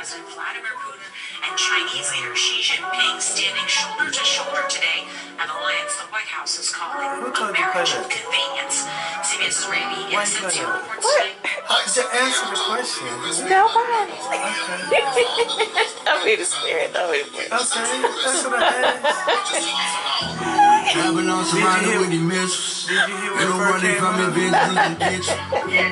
President Vladimir Putin and Chinese leader Xi Jinping standing shoulder to shoulder today, an alliance the White House is calling a marriage of convenience. CBS's Randy Innocenti reports today. Just answer the question. Nobody. I'm here to scare it. Okay, that's what I asked. Babylon surrounded with the missiles. They don't running from the bitch in the ditch.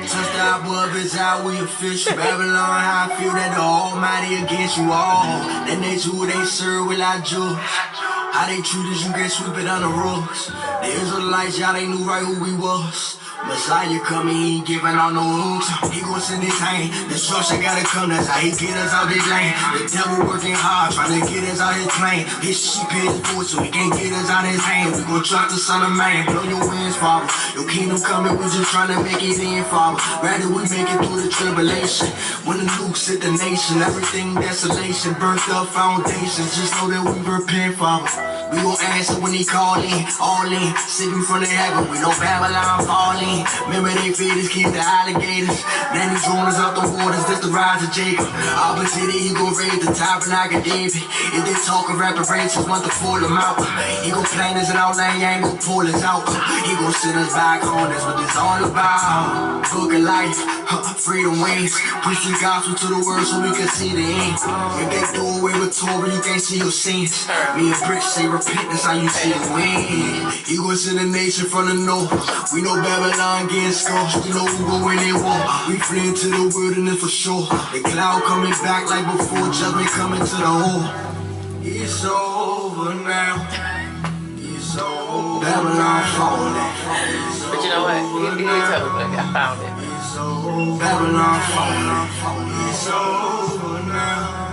Touchdown above it's how we official. Babylon, how I feel that the Almighty against you all. That nature who they serve without judge. How they treat us, you get sweep it on the rugs. The Israelites, y'all they knew right who we was. Messiah coming, he ain't giving on no rules. He gon' send his hand. Destruction gotta come, that's how he get us out this lane. The devil working hard, trying to get us out his plane. His sheep his foot, so he can't get us out his hand. We gon' trust the Son of Man, blow your wings, Father. Your kingdom coming, we just trying to make it in, Father. Rather we make it through the tribulation. When the nukes hit the nation, everything desolation, burnt up foundations. Just know that we repent, Father. We gon' answer when he call in, all in. Sitting from the heaven, we know Babylon falling. Remember they feed his kids the alligators. Then he drawn us out the waters, that's the rise of Jacob. Opposite it, he gon' raise the tabernacle of David. If they talk of reparations, want to pull them out. He gon' plan us in our lane, he ain't gon' pull us out. He gon' send us back home, that's what it's all about. Book of life, freedom wings. Preach the gospel to the world so we can see the end. If they do away with Torah, you can't see your sins. Me and Brick say repentance, how you see the win. He gon' send a nation from the north. We know Babylon getting scorched. We know we go when they walk. We flee into the wilderness for sure. The cloud coming back like before. Judgment coming to the whole. It's over now. It's over. Babylon falling. But you know what? He told me I found it. It's over. Babylon falling. It's over now.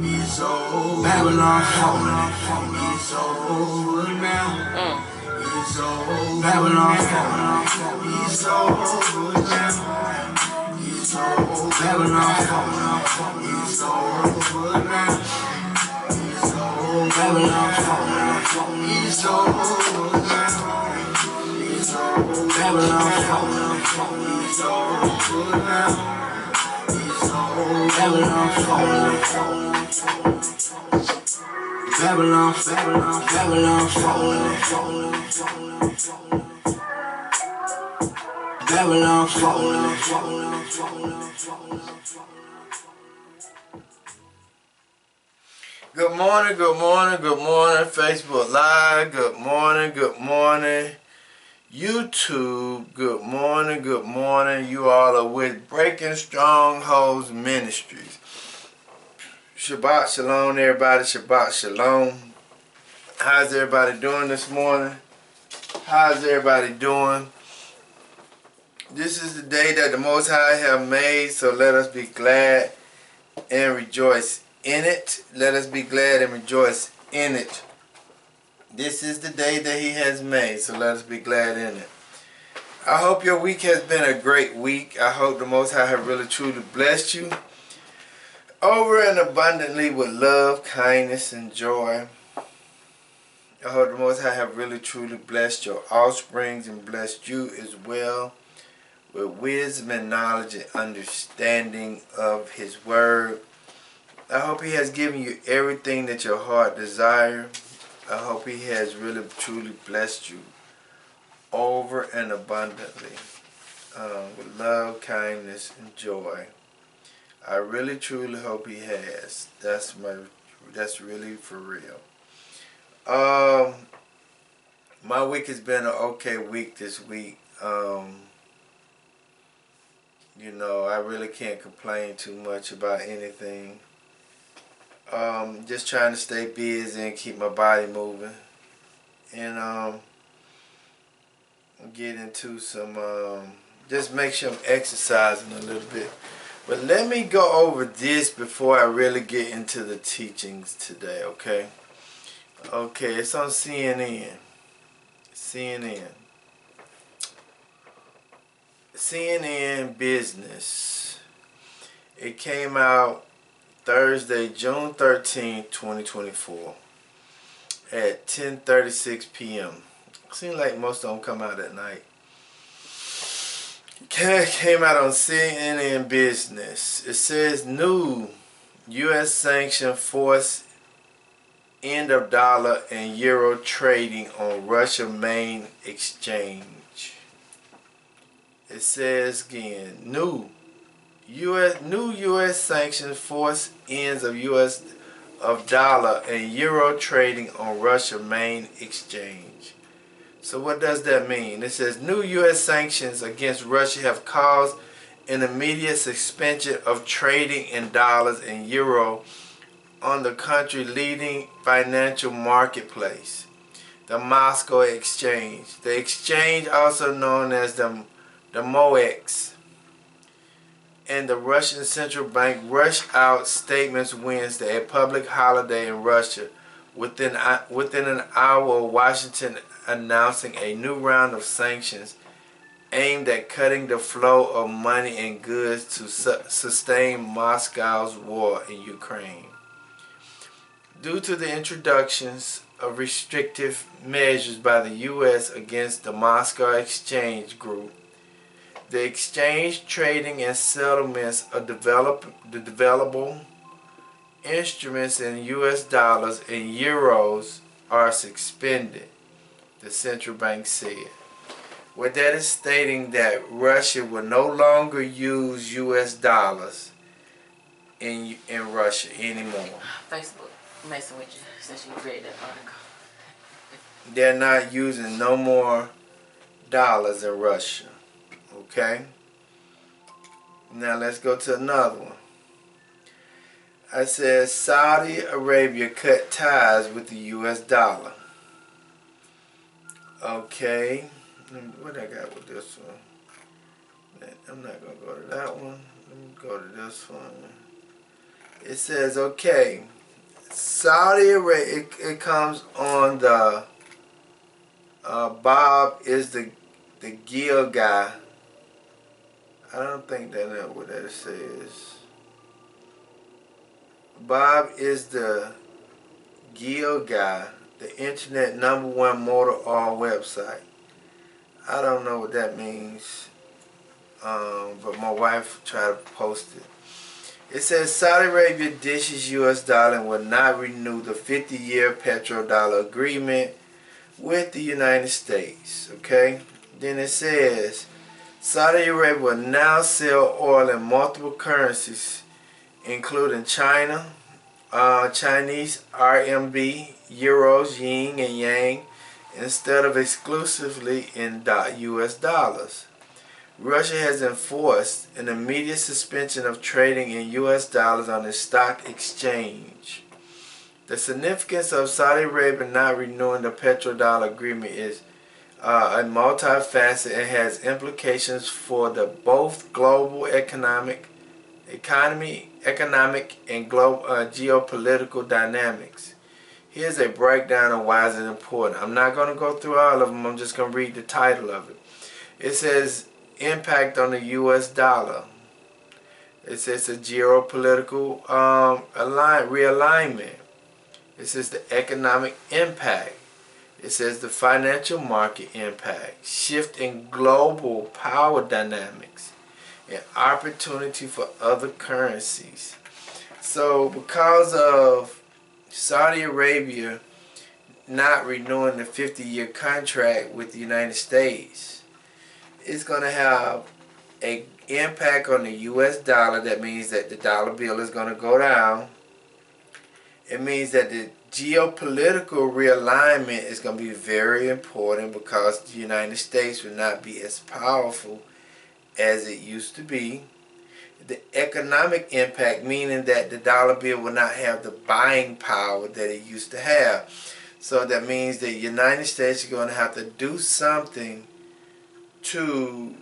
It's over. Babylon falling. It's over now. It's over. Babylon falling. It's over now. It's over. Babylon falling. It's over now. It's over. Babylon falling. It's over now. It's over. Babylon falling. It's over now. It's over. Babylon falling. Babylon, Babylon, Babylon falling. Babylon falling. Good morning, good morning, good morning, Facebook Live. Good morning, YouTube. Good morning. You all are with Breaking Strongholds Ministries. Shabbat Shalom, everybody. Shabbat Shalom. How's everybody doing this morning? How's everybody doing? This is the day that the Most High have made, so let us be glad and rejoice in it. Let us be glad and rejoice in it. This is the day that He has made, so let us be glad in it. I hope your week has been a great week. I hope the Most High have really truly blessed you over and abundantly with love, kindness, and joy. I hope the Most High have really truly blessed your offsprings and blessed you as well with wisdom and knowledge and understanding of His Word. I hope He has given you everything that your heart desires. I hope He has really truly blessed you over and abundantly with love, kindness, and joy. I really truly hope He has. That's really for real. My week has been an okay week this week. You know, I really can't complain too much about anything. Just trying to stay busy and keep my body moving. And get into some just make sure I'm exercising a little bit. But let me go over this before I really get into the teachings today, okay? Okay, it's on CNN. CNN Business. It came out Thursday, June 13, 2024 at 10:36 p.m. Seems like most of them come out at night. Came out on CNN Business. It says new U.S. sanction force end of dollar and euro trading on Russia main exchange. It says again, new U.S. sanctions force ends of dollar and euro trading on Russia main exchange. So what does that mean? It says new U.S. sanctions against Russia have caused an immediate suspension of trading in dollars and euro on the country's leading financial marketplace, the Moscow Exchange. The exchange, also known as the MOEX, and the Russian Central Bank rushed out statements Wednesday, a public holiday in Russia, within an hour of Washington announcing a new round of sanctions aimed at cutting the flow of money and goods to sustain Moscow's war in Ukraine. Due to the introductions of restrictive measures by the U.S. against the Moscow Exchange Group, the exchange, trading, and settlements of the developable instruments in U.S. dollars and euros are suspended, the central bank said. What that is stating that Russia will no longer use U.S. dollars in Russia anymore. Facebook messing with you since you read that article. They're not using no more dollars in Russia. Okay? Now let's go to another one. I said Saudi Arabia cut ties with the U.S. dollar. Okay. What I got with this one? I'm not going to go to that one. Let me go to this one. It says, okay, Saudi Arabia, it comes on the, Bob is the Gil guy. I don't think that's what that says. Bob is the Gil guy, the internet #1 motor oil website. I don't know what that means, but my wife tried to post it. It says Saudi Arabia dishes U.S. dollar and will not renew the 50-year petrodollar agreement with the United States. Okay? Then it says Saudi Arabia will now sell oil in multiple currencies, including China, Chinese RMB, euros, yin and yang, instead of exclusively in U.S. dollars. Russia has enforced an immediate suspension of trading in U.S. dollars on its stock exchange. The significance of Saudi Arabia not renewing the petrodollar agreement is a multifaceted and has implications for the both global economic and global geopolitical dynamics. Here's a breakdown of why it's important. I'm not going to go through all of them. I'm just going to read the title of it. It says impact on the U.S. dollar. It says a geopolitical realignment. It says the economic impact. It says the financial market impact, shift in global power dynamics, and opportunity for other currencies. So because of Saudi Arabia not renewing the 50-year contract with the United States, it's going to have an impact on the U.S. dollar. That means that the dollar bill is going to go down. It means that the geopolitical realignment is going to be very important because the United States will not be as powerful as it used to be. The economic impact, meaning that the dollar bill will not have the buying power that it used to have. So that means the United States is going to have to do something to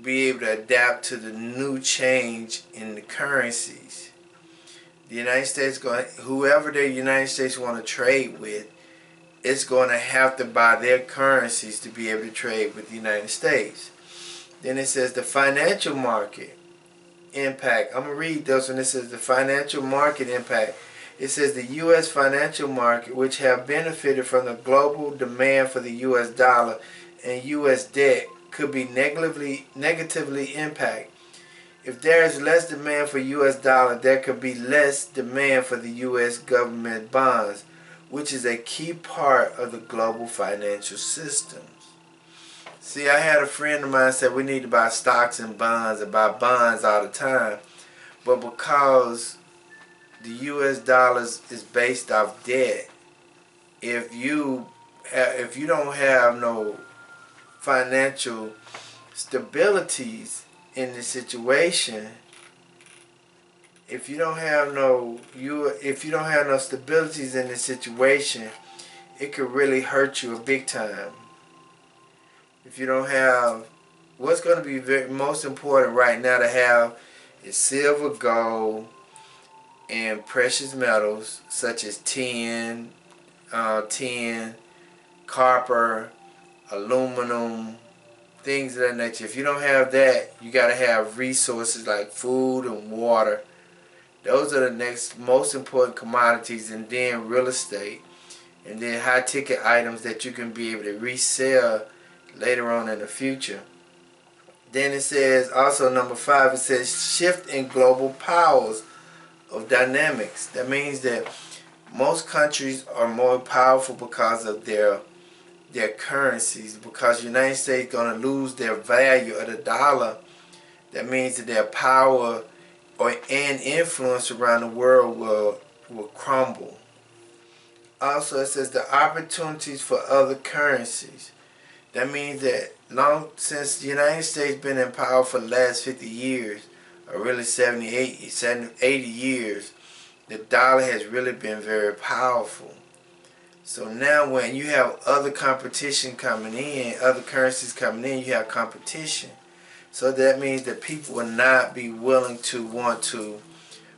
be able to adapt to the new change in the currencies. The United States, whoever the United States want to trade with, is going to have to buy their currencies to be able to trade with the United States. Then it says the financial market impact. I'm going to read this one. It says the financial market impact. It says the U.S. financial market, which have benefited from the global demand for the U.S. dollar and U.S. debt, could be negatively impacted If there is less demand for U.S. dollar, there could be less demand for the U.S. government bonds, which is a key part of the global financial systems. See, I had a friend of mine said we need to buy stocks and bonds and buy bonds all the time, but because the U.S. dollars is based off debt, if you don't have no financial stabilities in the situation, if you don't have no stabilities in the situation, it could really hurt you a big time. If you don't have, what's going to be most important right now to have is silver, gold, and precious metals such as tin, copper, aluminum, things of that nature. If you don't have that, you got to have resources like food and water. Those are the next most important commodities, and then real estate, and then high ticket items that you can be able to resell later on in the future. Then it says also number 5, it says shift in global powers of dynamics. That means that most countries are more powerful because of their currencies. Because the United States is going to lose their value of the dollar, that means that their power and influence around the world will crumble. Also, it says the opportunities for other currencies. That means that since the United States been in power for the last 50 years, or really 80 years, the dollar has really been very powerful. So now when you have other competition coming in, other currencies coming in, you have competition. So that means that people will not be willing to want to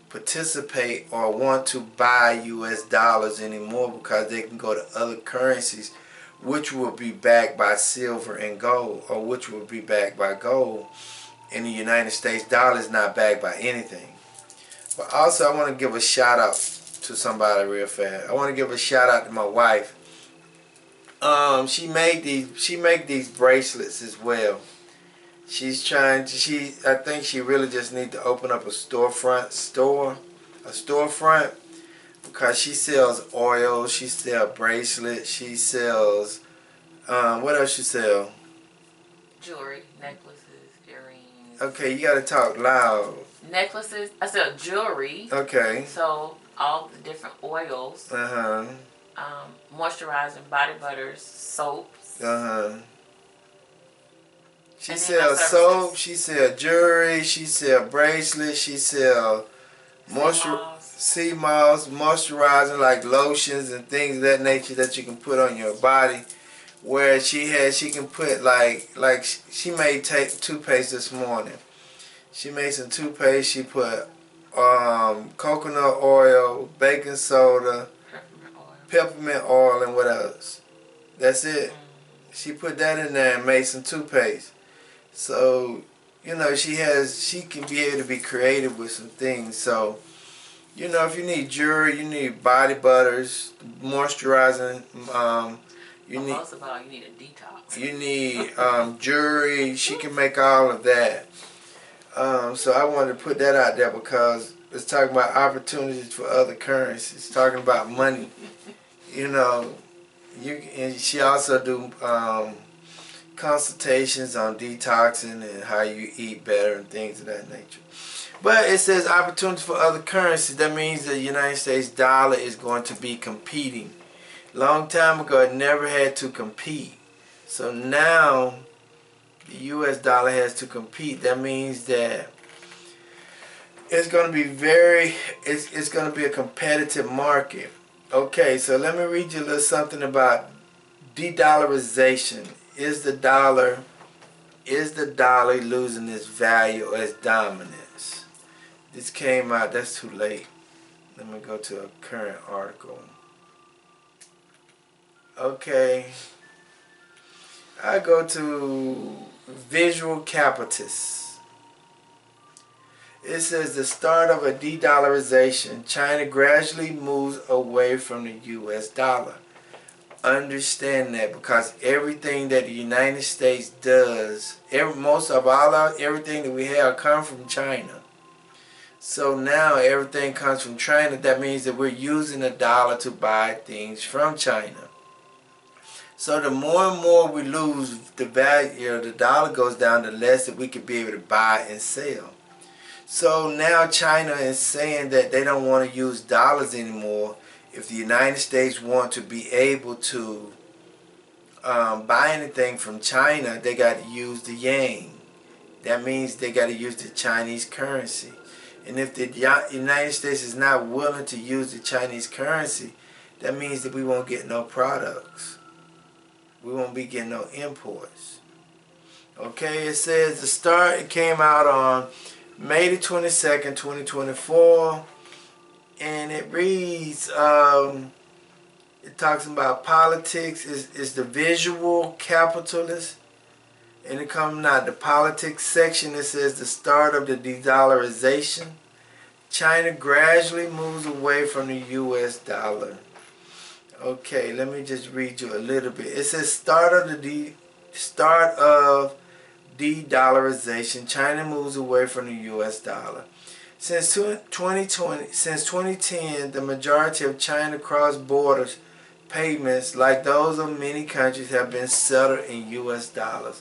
participate or want to buy US dollars anymore, because they can go to other currencies which will be backed by silver and gold, or which will be backed by gold. And the United States dollar is not backed by anything. But also I want to give a shout out to somebody real fast. I want to give a shout out to my wife. She make these bracelets as well. She's trying to, I think she really just need to open up a storefront, because she sells oil, she sells bracelets, she sells, what else she sell? Jewelry, necklaces, earrings. Okay, you gotta talk loud. Necklaces, I sell jewelry. Okay. So all the different oils. Moisturizing, body butters, soaps. She sells soap, she sells jewelry, she sells bracelets, she sells sea moss, moisturizing like lotions and things of that nature that you can put on your body. Where she can put like she made toothpaste this morning. She made some toothpaste. She put coconut oil, baking soda, peppermint oil, and what else? That's it. She put that in there and made some toothpaste. So, you know, she can be able to be creative with some things. So, you know, if you need jewelry, you need body butters, moisturizing. Most of all, you need a detox. You need jewelry. She can make all of that. So I wanted to put that out there because it's talking about opportunities for other currencies. It's talking about money. You know, and she also do consultations on detoxing and how you eat better and things of that nature. But it says opportunities for other currencies. That means the United States dollar is going to be competing. Long time ago, it never had to compete. So now the U.S. dollar has to compete. That means that it's going to be it's going to be a competitive market. Okay, so let me read you a little something about de-dollarization. Is the dollar losing its value or its dominance? This came out, that's too late. Let me go to a current article. Okay. I go to Visual Capitus. It says the start of a de-dollarization. China gradually moves away from the U.S. dollar. Understand that, because everything that the United States does, everything that we have comes from China. So now everything comes from China. That means that we're using the dollar to buy things from China. So the more and more we lose the value, the dollar goes down, the less that we could be able to buy and sell. So now China is saying that they don't want to use dollars anymore. If the United States want to be able to buy anything from China, they got to use the yang. That means they got to use the Chinese currency. And if the United States is not willing to use the Chinese currency, that means that we won't get no products. We won't be getting no imports. Okay, it says it came out on May the 22nd, 2024. And it reads, it talks about politics, is the visual capitalist. And it comes out the politics section. It says the start of the de-dollarization. China gradually moves away from the U.S. dollar. Okay, let me just read you a little bit. It says start of de-dollarization. China moves away from the U.S. dollar. Since 2010, the majority of China cross-border payments, like those of many countries, have been settled in U.S. dollars.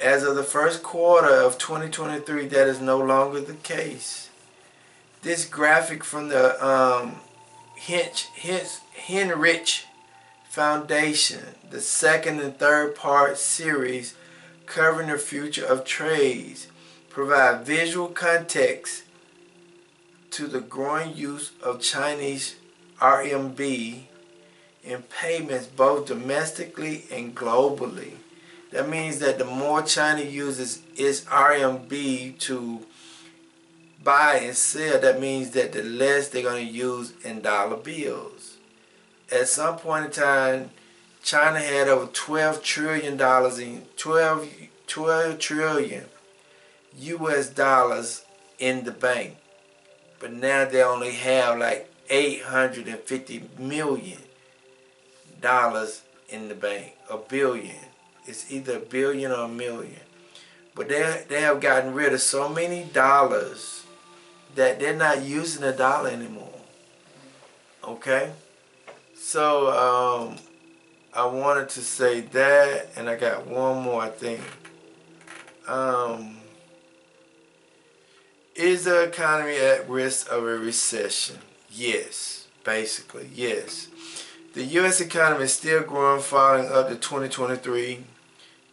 As of the first quarter of 2023, that is no longer the case. This graphic from the Heinrich Foundation, the second and third part series covering the future of trades, provide visual context to the growing use of Chinese RMB in payments both domestically and globally. That means that the more China uses its RMB to buy and sell, that means that the less they're going to use in dollar bills. At some point in time, China had over $12 trillion in 12 trillion US dollars in the bank. But now they only have like $850 million in the bank. A billion. It's either a billion or a million. But they have gotten rid of so many dollars that they're not using the dollar anymore. Okay? So I wanted to say that, and I got one more thing. Is the economy at risk of a recession? Yes, basically, yes. The U.S. economy is still growing, falling up to 2023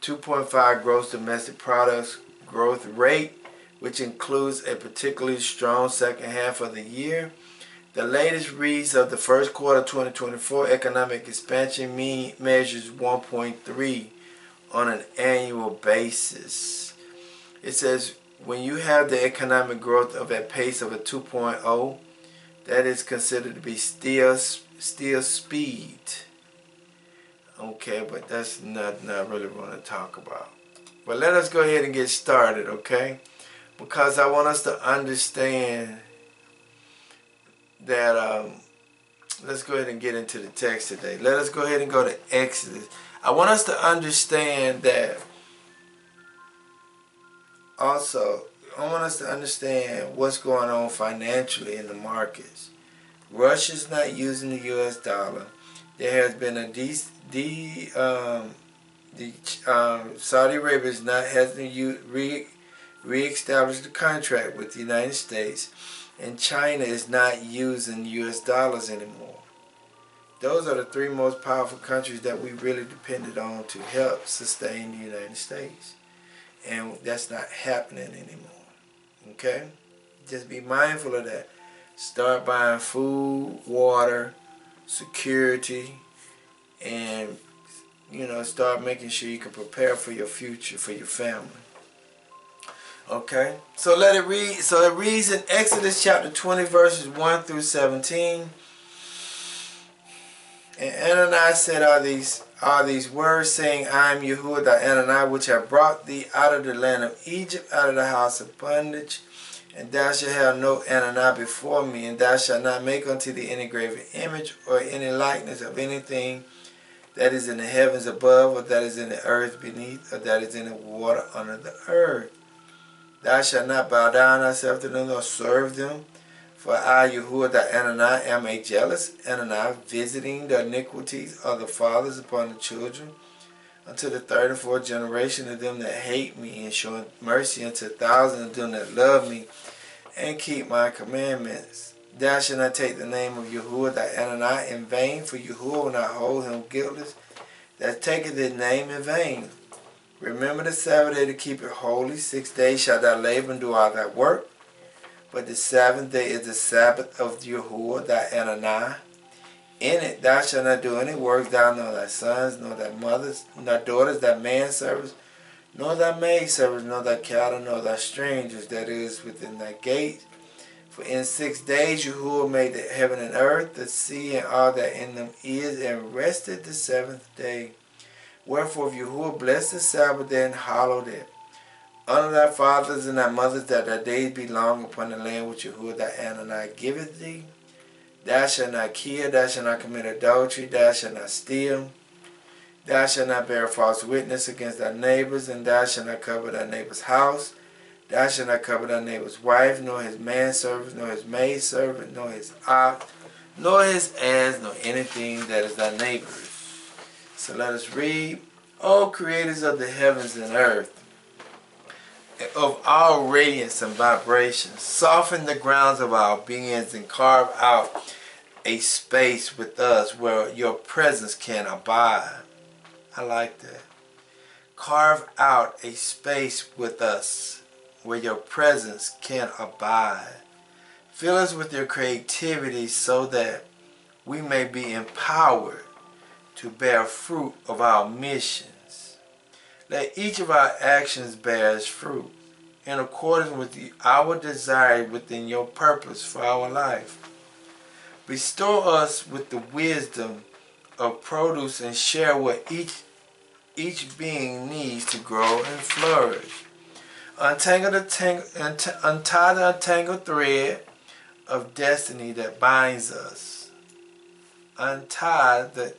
2.5 gross domestic products growth rate, which includes a particularly strong second half of the year. The latest reads of the first quarter 2024 economic expansion measures 1.3 on an annual basis. It says when you have the economic growth of a pace of a 2.0, that is considered to be still speed. Okay, but that's not really what I want to talk about. But let us go ahead and get started, okay? Because I want us to understand that, let's go ahead and get into the text today. Let us go ahead and go to Exodus. I want us to understand that also, I want us to understand what's going on financially in the markets. Russia's not using the U.S. dollar. There has been a Saudi Arabia hasn't re-established the contract with the United States, and China is not using U.S. dollars anymore. Those are the three most powerful countries that we really depended on to help sustain the United States. And that's not happening anymore. Okay? Just be mindful of that. Start buying food, water, security, and start making sure you can prepare for your future, for your family. Okay? So let it read. So it reads in Exodus chapter 20 verses 1 through 17. And Ananias said all these words, saying, I am Yahuwah thy Ananias, which have brought thee out of the land of Egypt, out of the house of bondage. And thou shalt have no Ananias before me, and thou shalt not make unto thee any graven image or any likeness of anything that is in the heavens above, or that is in the earth beneath, or that is in the water under the earth. Thou shalt not bow down thyself to them nor serve them. For I, Yahuwah thy Anani, am a jealous Anani, visiting the iniquities of the fathers upon the children, unto the third and fourth generation of them that hate me, and showing mercy unto thousands of them that love me, and keep my commandments. Thou shalt not take the name of Yahuwah thy Anani in vain, for Yahuwah will not hold him guiltless that taketh his name in vain. Remember the Sabbath day to keep it holy. 6 days shalt thou labor and do all thy work. But the seventh day is the Sabbath of Yahuwah thy Anani. In it thou shalt not do any work, thou nor thy sons, nor thy mothers, nor daughters, thy manservants, nor thy maidservants, nor thy cattle, nor thy strangers that is within thy gates. For in 6 days Yahuwah made the heaven and earth, the sea, and all that in them is, and rested the seventh day. Wherefore if Yahuwah blessed the Sabbath day and hallowed it, honor thy fathers and thy mothers, that thy days be long upon the land which Yahuwah thy Anani giveth thee. Thou shalt not kill, thou shalt not commit adultery, thou shalt not steal, thou shalt not bear false witness against thy neighbors, and thou shalt not covet thy neighbor's house. Thou shalt not covet thy neighbor's wife, nor his manservant, nor his maidservant, nor his ox, nor his ass, nor anything that is thy neighbor's. So let us read. O creators of the heavens and earth, of all radiance and vibration, soften the grounds of our beings and carve out a space with us where your presence can abide. I like that. Carve out a space with us where your presence can abide. Fill us with your creativity so that we may be empowered to bear fruit of our missions. Let each of our actions bear its fruit in accordance with our desire within your purpose for our life. Bestow us with the wisdom of produce and share what each being needs to grow and flourish. Untie the entangled thread of destiny that binds us. Untie the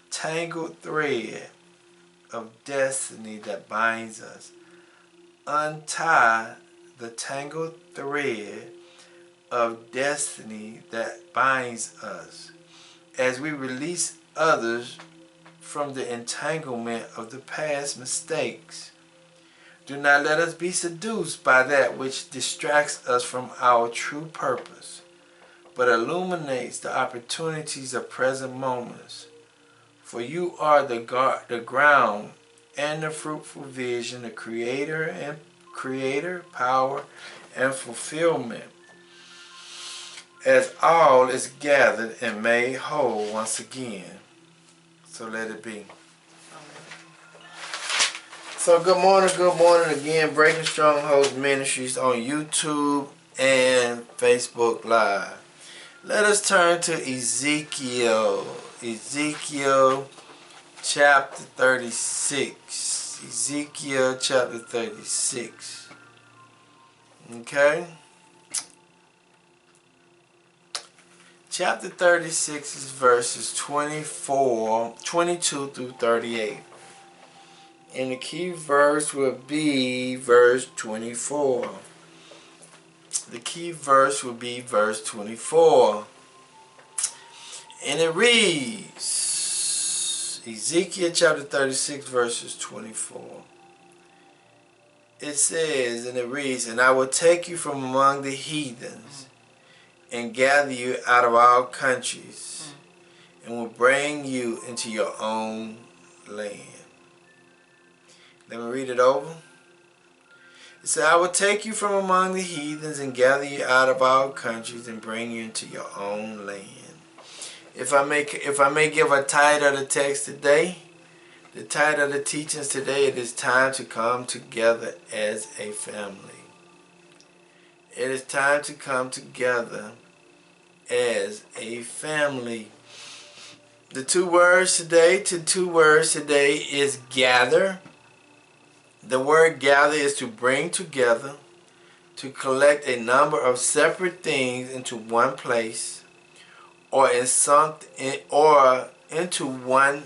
tangled thread of destiny that binds us. Untie the tangled thread of destiny that binds us as we release others from the entanglement of the past mistakes. Do not let us be seduced by that which distracts us from our true purpose, but illuminates the opportunities of present moments. For you are the ground and the fruitful vision, the creator, power, and fulfillment, as all is gathered and made whole once again. So let it be. So good morning again. Breaking Strongholds Ministries on YouTube and Facebook Live. Let us turn to Ezekiel chapter 36. Ezekiel chapter 36. Okay? Chapter 36 is verses 22 through 38. And the key verse will be verse 24. The key verse will be verse 24. And it reads, Ezekiel chapter 36 verses 24. It says, and it reads, and I will take you from among the heathens and gather you out of all countries and will bring you into your own land. Let me read it over. It said, I will take you from among the heathens and gather you out of all countries and bring you into your own land. If I may give a title of the text today, the title of the teachings today, it is time to come together as a family. It is time to come together as a family. The two words today is gather. The word gather is to bring together, to collect a number of separate things into one place, or into one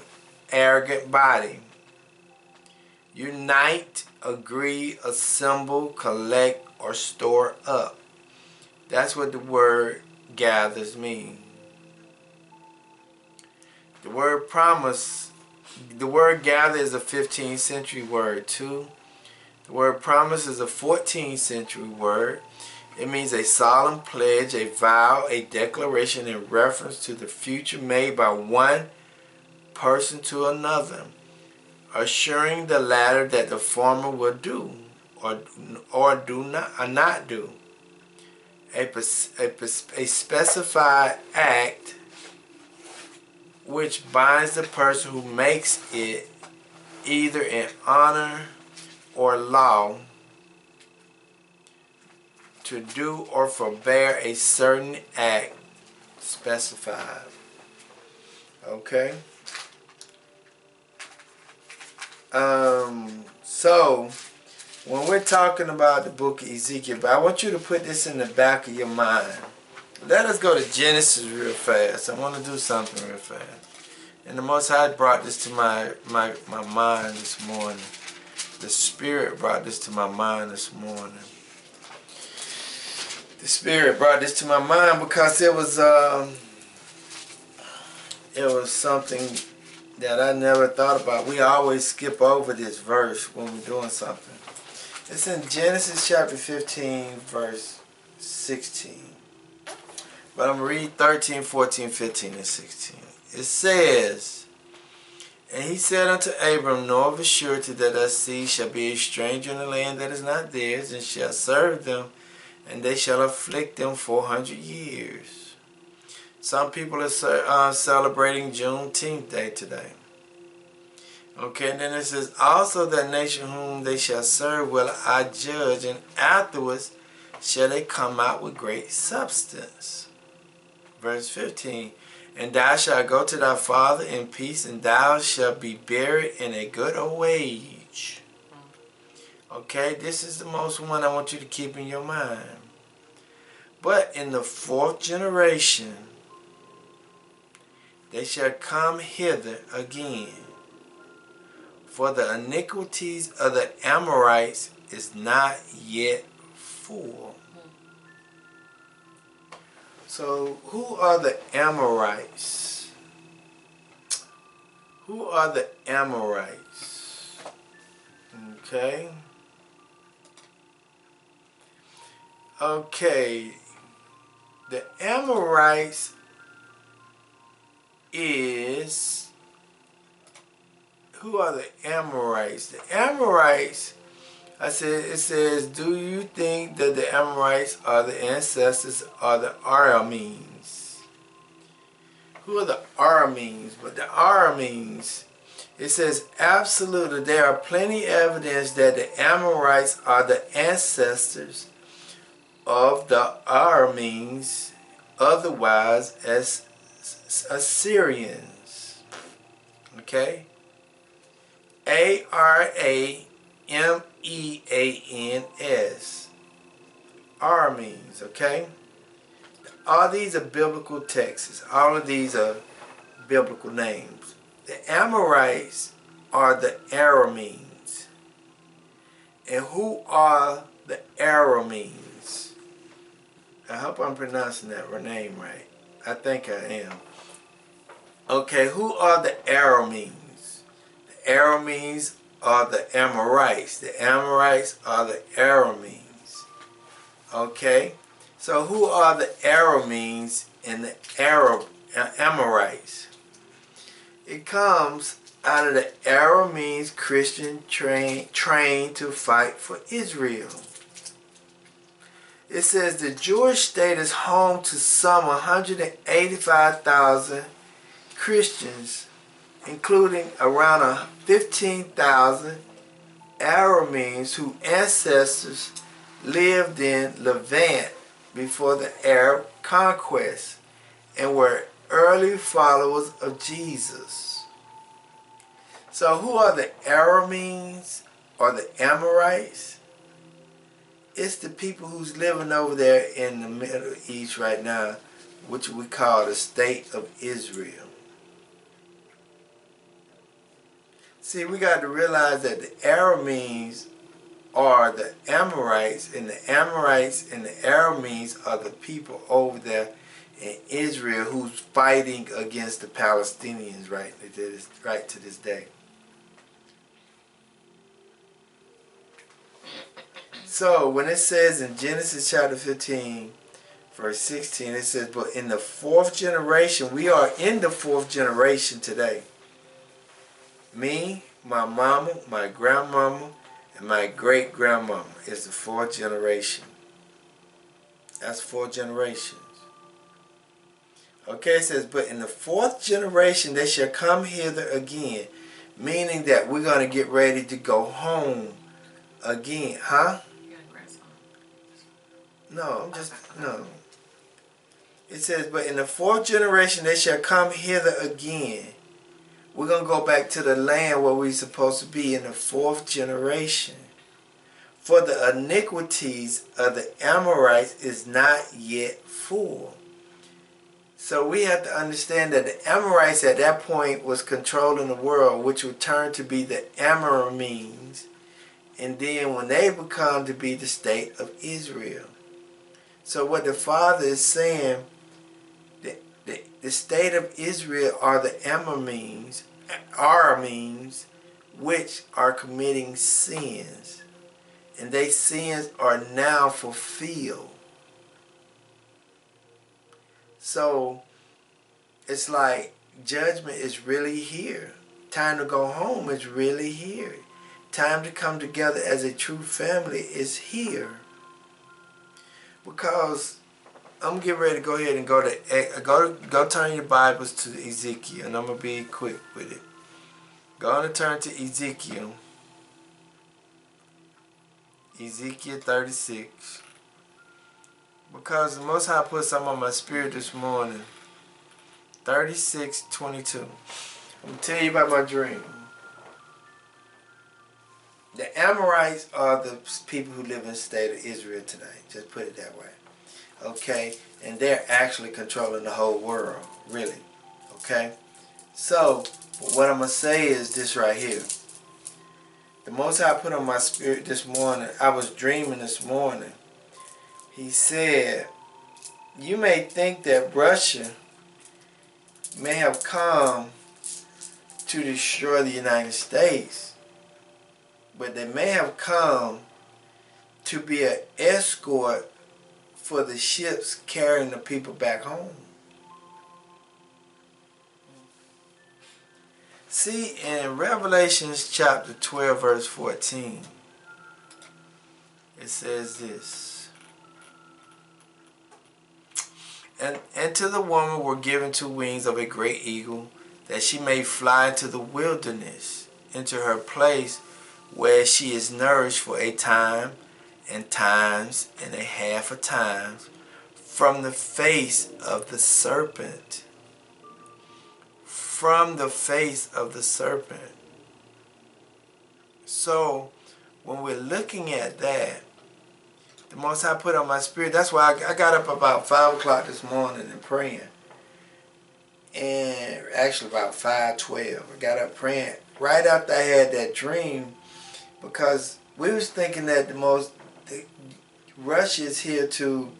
arrogant body. Unite, agree, assemble, collect, or store up. That's what the word gathers means. The word promise, the word gather is a 15th century word too. The word promise is a 14th century word. It means a solemn pledge, a vow, a declaration in reference to the future made by one person to another, assuring the latter that the former will do or do not or not do. A specified act which binds the person who makes it either in honor or law to do or forbear a certain act specified. Okay? So when we're talking about the book of Ezekiel, but I want you to put this in the back of your mind. Let us go to Genesis real fast. I want to do something real fast. And the Most High brought this to my mind this morning. The Spirit brought this to my mind this morning. The Spirit brought this to my mind because it was something that I never thought about. We always skip over this verse when we're doing something. It's in Genesis chapter 15, verse 16. But I'm going to read 13, 14, 15, and 16. It says, "And he said unto Abram, Know of a surety that thy seed shall be a stranger in the land that is not theirs, and shall serve them, and they shall afflict them 400 years. Some people are celebrating Juneteenth Day today. Okay, and then it says, Also that nation whom they shall serve will I judge, and afterwards shall they come out with great substance. Verse 15, And thou shalt go to thy father in peace, and thou shalt be buried in a good old age. Okay, this is the most one I want you to keep in your mind. But in the fourth generation, they shall come hither again. For the iniquities of the Amorites is not yet full." So, who are the Amorites? Who are the Amorites? Okay. Okay. The Amorites is... Who are the Amorites? The Amorites, it says, do you think that the Amorites are the ancestors of the Arameans? Who are the Arameans? But the Arameans, it says absolutely there are plenty of evidence that the Amorites are the ancestors of the Arameans, otherwise as Assyrians. Okay? Arameans. Arameans, okay? All these are biblical texts. All of these are biblical names. The Amorites are the Arameans. And who are the Arameans? I hope I'm pronouncing that name right. I think I am. Okay, who are the Arameans? The Arameans are the Amorites. The Amorites are the Arameans. Okay? So who are the Arameans and the Amorites? It comes out of the Arameans Christian trained to fight for Israel. It says the Jewish state is home to some 185,000 Christians, including around 15,000 Arameans whose ancestors lived in Levant before the Arab conquest and were early followers of Jesus. So who are the Arameans or the Amorites? It's the people who's living over there in the Middle East right now, which we call the state of Israel. See, we got to realize that the Arameans are the Amorites, and the Amorites and the Arameans are the people over there in Israel who's fighting against the Palestinians right to this day. So when it says in Genesis chapter 15, verse 16, it says, but in the fourth generation, we are in the fourth generation today. Me, my mama, my grandmama, and my great-grandmama is the fourth generation. That's 4 generations. Okay, it says, but in the fourth generation they shall come hither again. Meaning that we're going to get ready to go home again. Huh? No, no. It says, but in the fourth generation they shall come hither again. We're going to go back to the land where we're supposed to be in the fourth generation. For the iniquities of the Amorites is not yet full. So we have to understand that the Amorites at that point was controlling the world, which would turn to be the Arameans. And then when they become to be the state of Israel. So what the Father is saying, the state of Israel are the Arameans, which are committing sins. And their sins are now fulfilled. So it's like judgment is really here. Time to go home is really here. Time to come together as a true family is here. Because I'm getting ready to go ahead and go turn your Bibles to Ezekiel, and I'm gonna be quick with it. Go and turn to Ezekiel. Ezekiel 36. Because the Most High put something on my spirit this morning. 36:22. I'm gonna tell you about my dream. The Amorites are the people who live in the state of Israel today. Just put it that way. Okay? And they're actually controlling the whole world. Really. Okay? So, what I'm going to say is this right here. The Most High put on my spirit this morning. I was dreaming this morning. He said, you may think that Russia may have come to destroy the United States. But they may have come to be an escort for the ships carrying the people back home. See, in Revelations chapter 12, verse 14, it says this. And to the woman were given 2 wings of a great eagle, that she may fly into the wilderness, into her place, where she is nourished for a time and times and a half a times from the face of the serpent. From the face of the serpent. So when we're looking at that, the Most High put on my spirit. That's why I got up about 5 o'clock this morning and praying. And actually about 5:12. I got up praying right after I had that dream. Because we was thinking that Russia is here to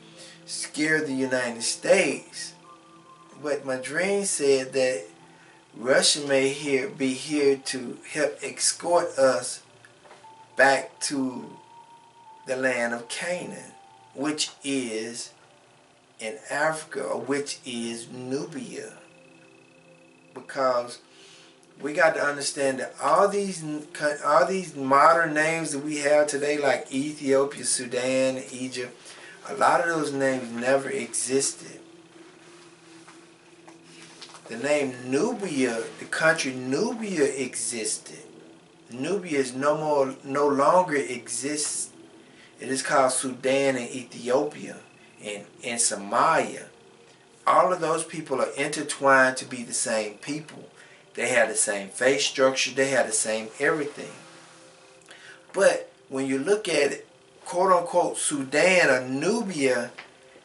scare the United States. But my dream said that Russia may be here to help escort us back to the land of Canaan, which is in Africa, or which is Nubia. Because we got to understand that all these modern names that we have today, like Ethiopia, Sudan, Egypt, a lot of those names never existed. The name Nubia, the country Nubia existed. Nubia is no longer exists. It is called Sudan and Ethiopia and Somalia. All of those people are intertwined to be the same people. They had the same face structure. They had the same everything. But when you look at it, quote unquote, Sudan or Nubia,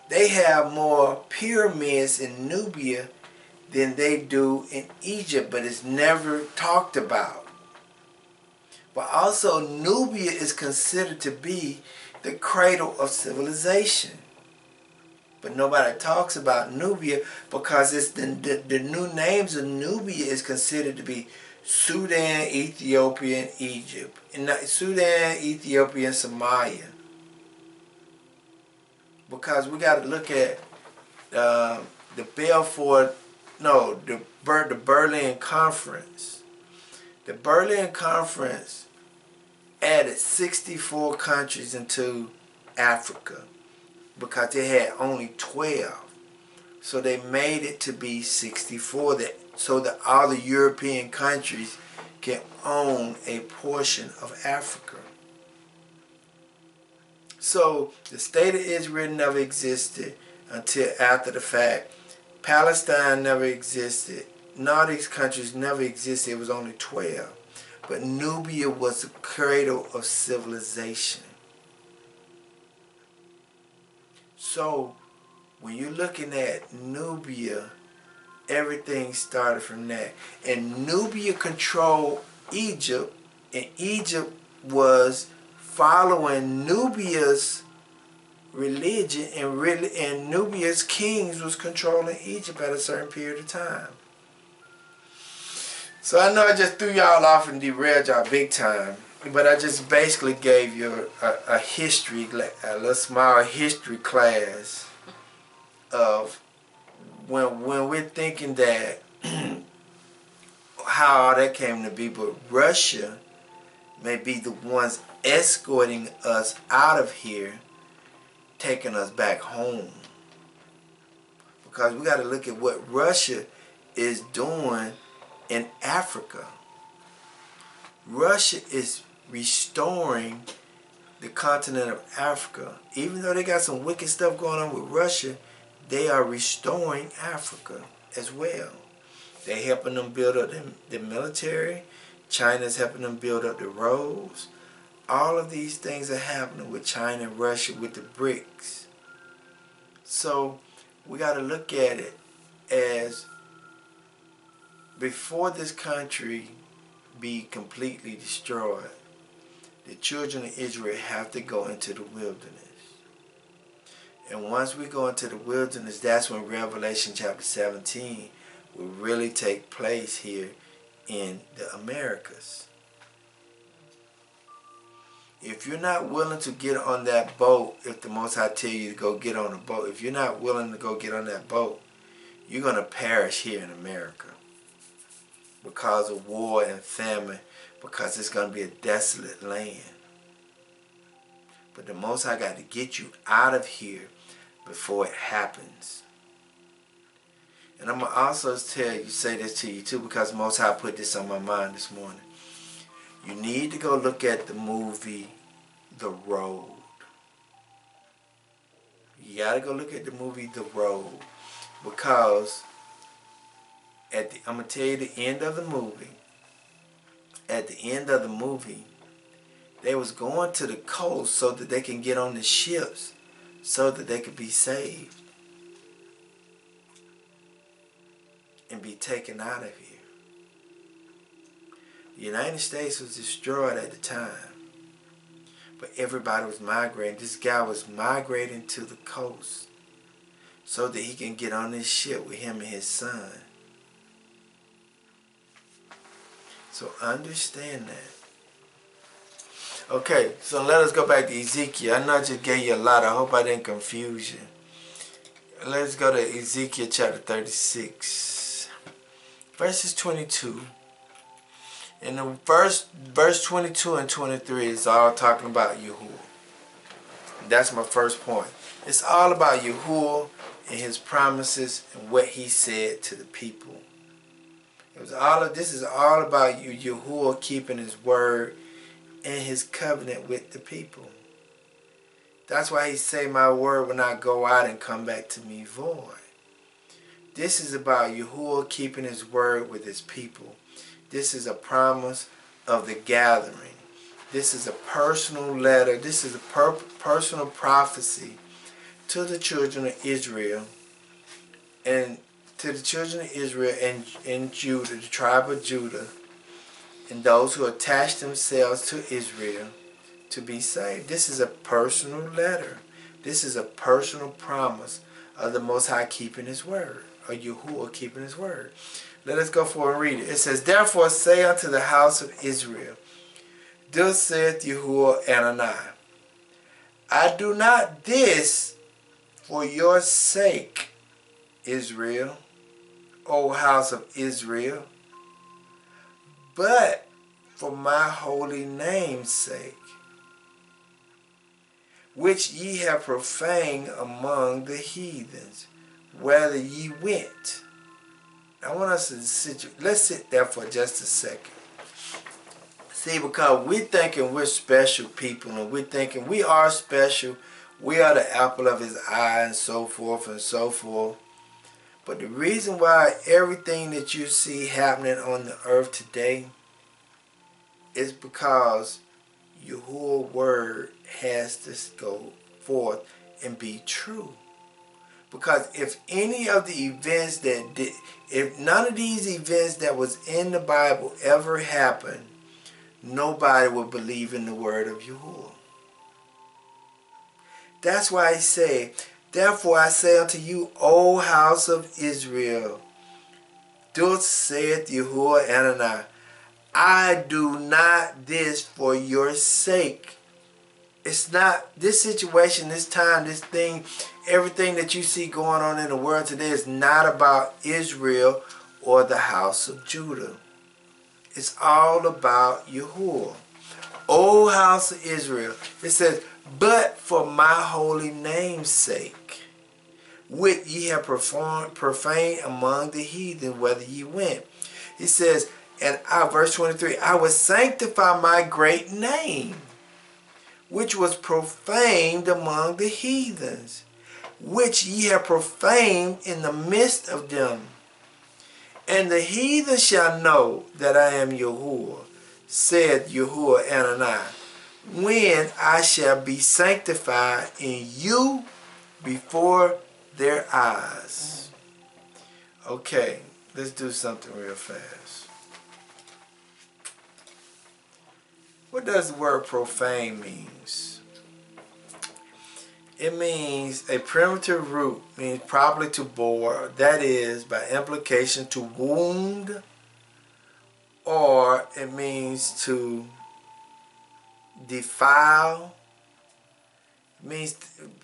they have more pyramids in Nubia than they do in Egypt, but it's never talked about. But also Nubia is considered to be the cradle of civilization. But nobody talks about Nubia because it's the new names of Nubia is considered to be Sudan, Ethiopia, and Egypt. And Sudan, Ethiopia, and Somalia. Because we got to look at the Berlin Conference. The Berlin Conference added 64 countries into Africa because they had only 12. So they made it to be 64 so that all the European countries can own a portion of Africa. So the state of Israel never existed until after the fact. Palestine never existed. None of these countries never existed. It was only 12. But Nubia was the cradle of civilization. So when you're looking at Nubia, everything started from that. And Nubia controlled Egypt, and Egypt was following Nubia's religion, and Nubia's kings was controlling Egypt at a certain period of time. So I know I just threw y'all off and derailed y'all big time, but I just basically gave you a little small history class of when we're thinking that how all that came to be. But Russia may be the ones escorting us out of here, taking us back home. Because we got to look at what Russia is doing in Africa. Russia is restoring the continent of Africa. Even though they got some wicked stuff going on with Russia, they are restoring Africa as well. They're helping them build up the military. China's helping them build up the roads. All of these things are happening with China and Russia with the BRICS. So we got to look at it as before this country be completely destroyed, the children of Israel have to go into the wilderness. And once we go into the wilderness, that's when Revelation chapter 17 will really take place here in the Americas. If you're not willing to get on that boat, if the Most High tell you to go get on a boat, if you're not willing to go get on that boat, you're going to perish here in America because of war and famine, because it's going to be a desolate land. But the Most High got to get you out of here before it happens. And I'm going to also say this to you too, because the Most High put this on my mind this morning. You need to go look at the movie The Road. You got to go look at the movie The Road, because I'm going to tell you the end of the movie. At the end of the movie, they was going to the coast so that they can get on the ships so that they could be saved and be taken out of here. The United States was destroyed at the time, but everybody was migrating. This guy was migrating to the coast so that he can get on this ship with him and his son. So understand that. Okay, so let us go back to Ezekiel. I know I just gave you a lot. I hope I didn't confuse you. Let's go to Ezekiel chapter 36. Verses 22. And the verse 22 and 23 is all talking about Yahuwah. That's my first point. It's all about Yahuwah and his promises and what he said to the people. This is all about Yahuwah keeping his word and his covenant with the people. That's why he say, my word will not go out and come back to me void. This is about Yahuwah keeping his word with his people. This is a promise of the gathering. This is a personal letter. This is a personal prophecy to the children of Israel, and to the children of Israel and Judah, the tribe of Judah, and those who attach themselves to Israel to be saved. This is a personal letter. This is a personal promise of the Most High keeping His word, or Yahuwah keeping His word. Let us go forward and read it. It says, "Therefore say unto the house of Israel, Thus saith Yahuwah Anani, I do not this for your sake, Israel, O house of Israel, but for my holy name's sake, which ye have profaned among the heathens, whither ye went." I want us to let's sit there for just a second. See, because we're thinking we're special people, and we're thinking we are special, we are the apple of His eye, and so forth and so forth. But the reason why everything that you see happening on the earth today is because Yahuwah's word has to go forth and be true. Because if any of the events if none of these events that was in the Bible ever happened, nobody would believe in the word of Yahuwah. That's why He said, "Therefore I say unto you, O house of Israel, thus saith Yahuwah Anani, I do not this for your sake." It's not, this situation, this time, this thing, everything that you see going on in the world today is not about Israel or the house of Judah. It's all about Yahuwah. O house of Israel. It says, "But for my holy name's sake, which ye have profaned among the heathen, whither ye went." He says, and verse 23, "I will sanctify my great name, which was profaned among the heathens, which ye have profaned in the midst of them. And the heathen shall know that I am Yahuwah, said Yahuwah Anani, when I shall be sanctified in you before their eyes." Okay, let's do something real fast. What does the word profane means? It means a primitive root, means probably to bore, that is, by implication, to wound, or it means to defile.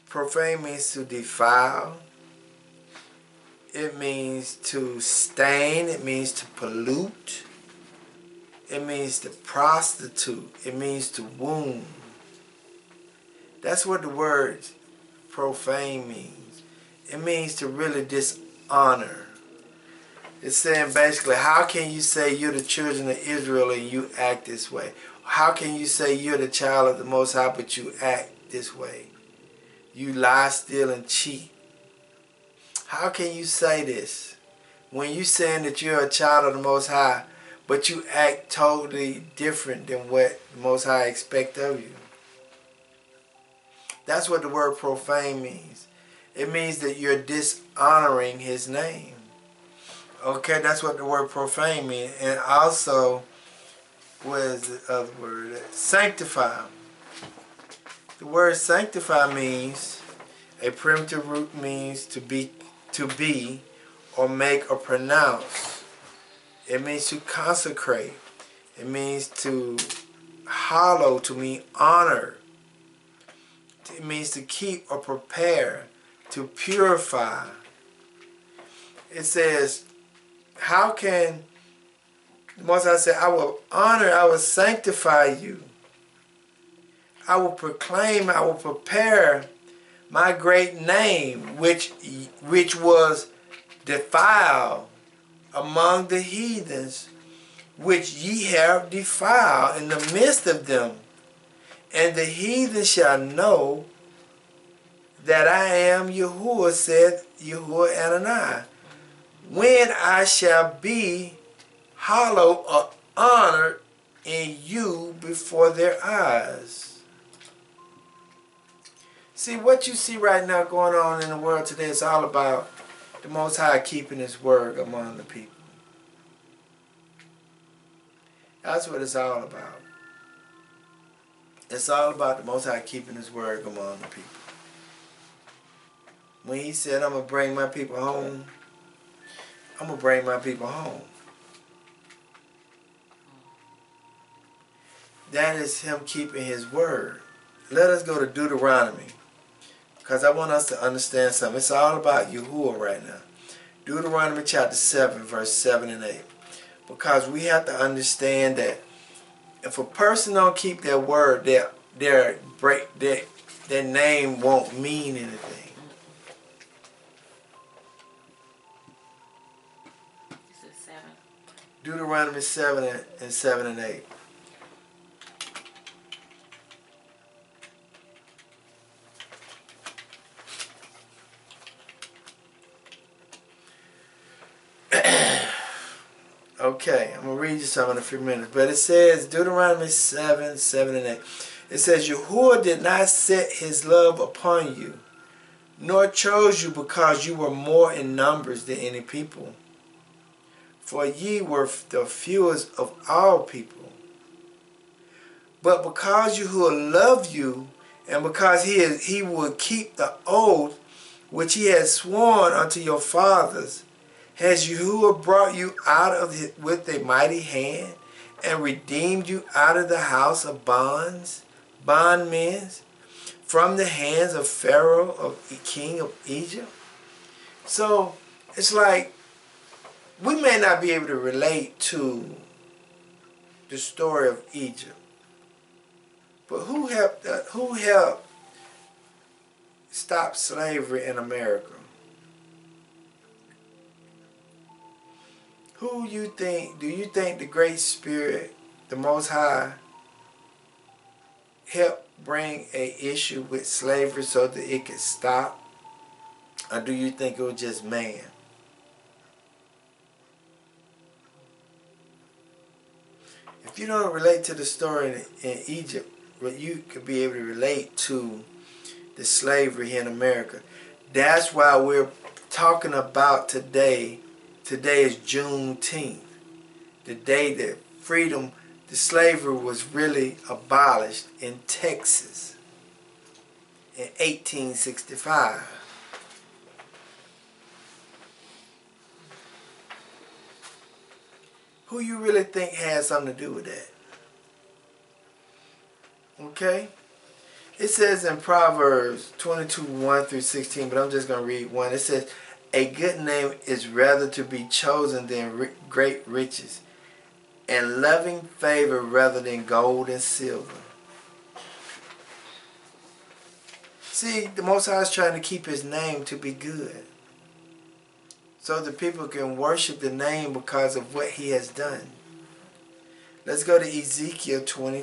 Profane means to defile. It means to stain. It means to pollute. It means to prostitute. It means to wound. That's what the word profane means. It means to really dishonor. It's saying basically, how can you say you're the children of Israel and you act this way? How can you say you're the child of the Most High but you act this way? You lie, steal, and cheat. How can you say this when you saying that you're a child of the Most High but you act totally different than what the Most High expects of you? That's what the word profane means. It means that you're dishonoring His name. Okay, that's what the word profane means. And also, what is the other word? Sanctify. The word sanctify means, a primitive root means to be or make or pronounce. It means to consecrate. It means to hallow, to mean honor. It means to keep or prepare, to purify. It says, how can the Most High say, I will honor, I will sanctify you. I will proclaim, I will prepare my great name, which was defiled among the heathens, which ye have defiled in the midst of them. And the heathen shall know that I am Yahuwah, said Yahuwah Anani, when I shall be hallowed or honored in you before their eyes. See, what you see right now going on in the world today is all about the Most High keeping His word among the people. That's what it's all about. It's all about the Most High keeping His word among the people. When He said, I'm going to bring my people home, I'm going to bring my people home. That is Him keeping His word. Let us go to Deuteronomy, because I want us to understand something. It's all about Yahuwah right now. Deuteronomy chapter 7, verse 7 and 8. Because we have to understand that if a person don't keep their word, their name won't mean anything. This is 7. Deuteronomy 7 and 7 and 8. Okay, I'm going to read you some in a few minutes. But it says, Deuteronomy 7, 7 and 8. It says, Yahuwah did not set His love upon you, nor chose you because you were more in numbers than any people. For ye were the fewest of all people. But because Yahuwah loved you, and because He would keep the oath which He had sworn unto your fathers, has Yahuwah brought you out of with a mighty hand, and redeemed you out of the house of bondmen, from the hands of Pharaoh, of king of Egypt? So it's like we may not be able to relate to the story of Egypt, but who helped stop slavery in America? Do you think the Great Spirit, the Most High, helped bring an issue with slavery so that it could stop? Or do you think it was just man? If you don't relate to the story in Egypt, but you could be able to relate to the slavery here in America. That's why we're talking about today. Today is Juneteenth, the day that the slavery was really abolished in Texas in 1865. Who you really think has something to do with that? Okay? It says in Proverbs 22, 1 through 16, but I'm just going to read one. It says, a good name is rather to be chosen than great riches, and loving favor rather than gold and silver. See, the Most High is trying to keep His name to be good, so the people can worship the name because of what He has done. Let's go to Ezekiel 20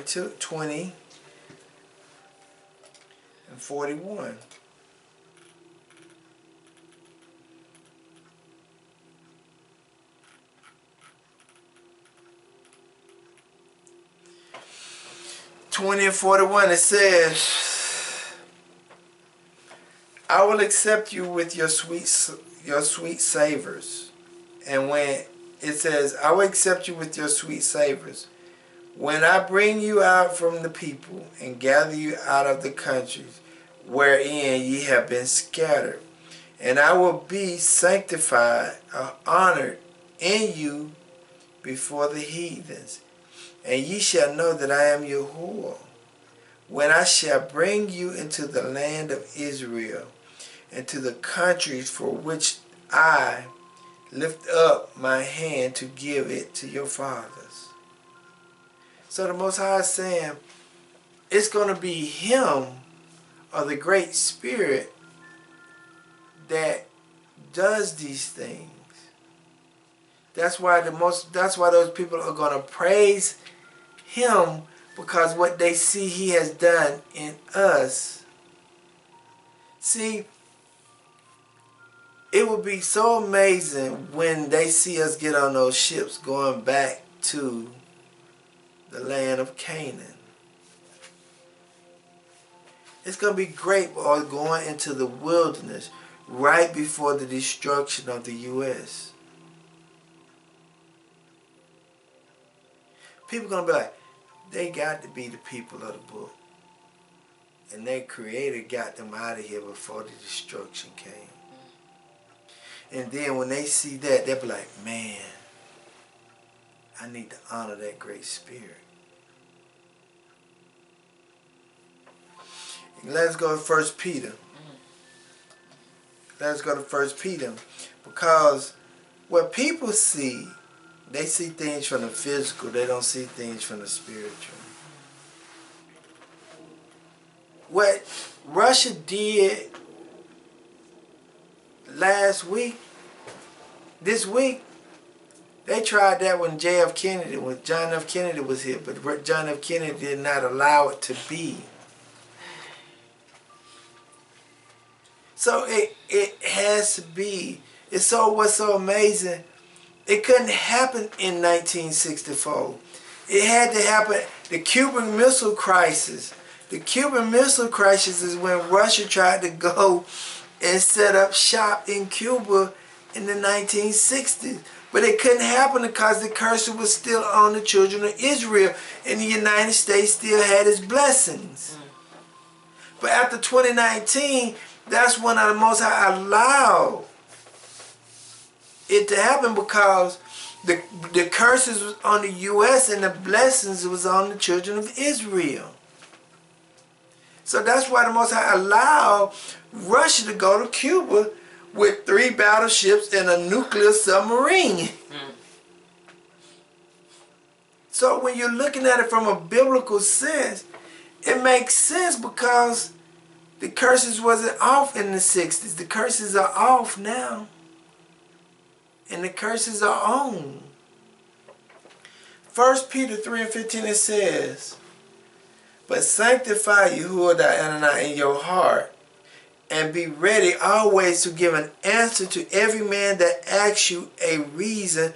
and 41. And 41, it says, I will accept you with your sweet savors. And when it says, I will accept you with your sweet savors, when I bring you out from the people and gather you out of the countries wherein ye have been scattered, and I will be sanctified, honored in you before the heathens. And ye shall know that I am Yahuwah, when I shall bring you into the land of Israel, and to the countries for which I lift up my hand to give it to your fathers. So the Most High is saying, it's going to be Him, or the Great Spirit, that does these things. That's why those people are going to praise Him, because what they see He has done in us. See, it would be so amazing when they see us get on those ships going back to the land of Canaan. It's going to be great for going into the wilderness right before the destruction of the U.S. People gonna be like, they got to be the people of the book. And their creator got them out of here before the destruction came. And then when they see that, they'll be like, man, I need to honor that great spirit. And let's go to 1 Peter. Let's go to 1 Peter. Because what people see, they see things from the physical. They don't see things from the spiritual. What Russia did last week, this week, they tried that when John F. Kennedy was here, but John F. Kennedy did not allow it to be. So it has to be. What's so amazing, it couldn't happen in 1964. It had to happen, the Cuban Missile Crisis. The Cuban Missile Crisis is when Russia tried to go and set up shop in Cuba in the 1960s. But it couldn't happen because the curse was still on the children of Israel, and the United States still had its blessings. But after 2019, that's when the Most High allowed it to happen, because the curses was on the U.S. and the blessings was on the children of Israel. So that's why the Most High allowed Russia to go to Cuba with 3 battleships and a nuclear submarine. So when you're looking at it from a biblical sense, it makes sense, because the curses wasn't off in the 60s. The curses are off now. And the curses are on. 1 Peter 3:15, it says, but sanctify Yahuwah Adonai in your heart, and be ready always to give an answer to every man that asks you a reason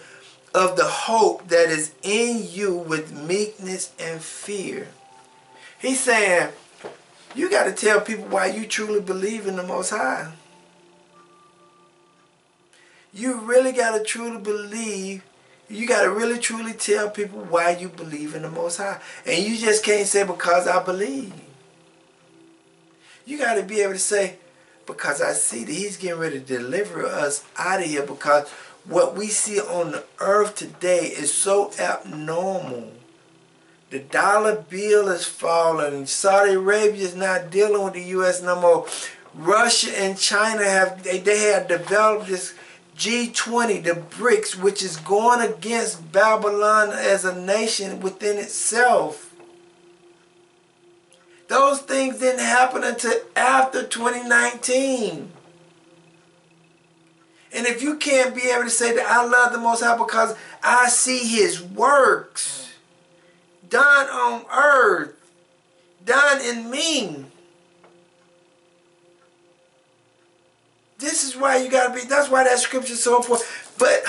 of the hope that is in you with meekness and fear. He's saying, you got to tell people why you truly believe in the Most High. You really got to truly believe. You got to really truly tell people why you believe in the Most High. And you just can't say, because I believe. You got to be able to say, because I see that He's getting ready to deliver us out of here, because what we see on the earth today is so abnormal. The dollar bill is falling. Saudi Arabia is not dealing with the U.S. no more. Russia and China have developed this G20, the BRICS, which is going against Babylon as a nation within itself. Those things didn't happen until after 2019. And if you can't be able to say that I love the Most High because I see His works done on earth, done in me, this is why you gotta be. That's why that scripture is so important. But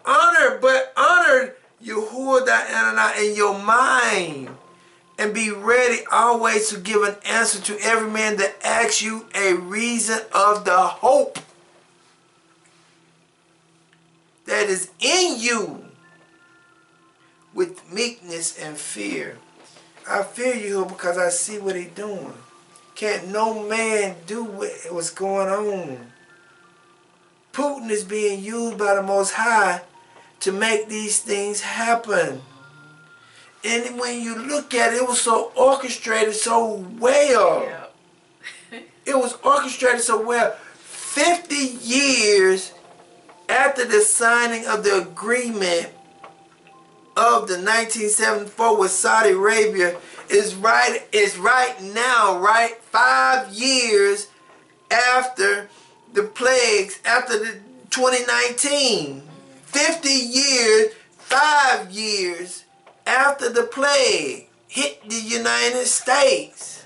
honor Yahuwah Adonai in your mind, and be ready always to give an answer to every man that asks you a reason of the hope that is in you with meekness and fear. I fear you because I see what He's doing. Can't no man do what's going on. Putin is being used by the Most High to make these things happen. And when you look at it, it was so orchestrated so well. Yeah. It was orchestrated so well. 50 years after the signing of the agreement of the 1974 with Saudi Arabia, is right now, 5 years after the plagues, after the 2019. 50 years, 5 years after the plague hit the United States.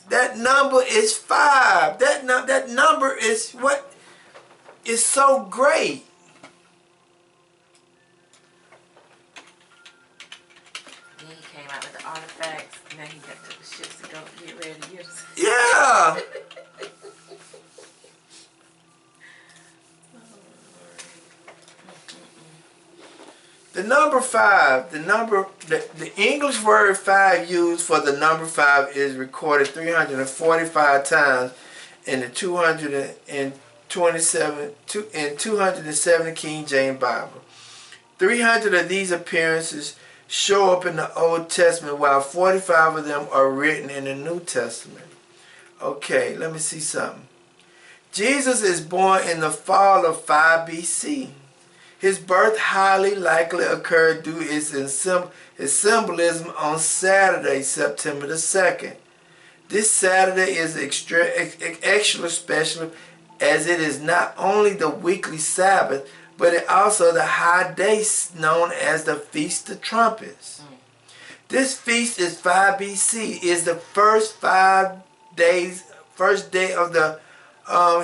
That number is 5. That number is what is so great. Then he came out with the artifacts. Now he got to the ships to go get ready to get us. Yeah. The The number 5, the English word 5 used for the number 5 is recorded 345 times in the 270 King James Bible. 300 of these appearances show up in the Old Testament, while 45 of them are written in the New Testament. Okay, let me see something. Jesus is born in the fall of 5 BC. His birth highly likely occurred due to his symbolism on Saturday, September the 2nd. This Saturday is extra special, as it is not only the weekly Sabbath, but it also the high day known as the Feast of Trumpets. This feast is 5 BC, is the first day of the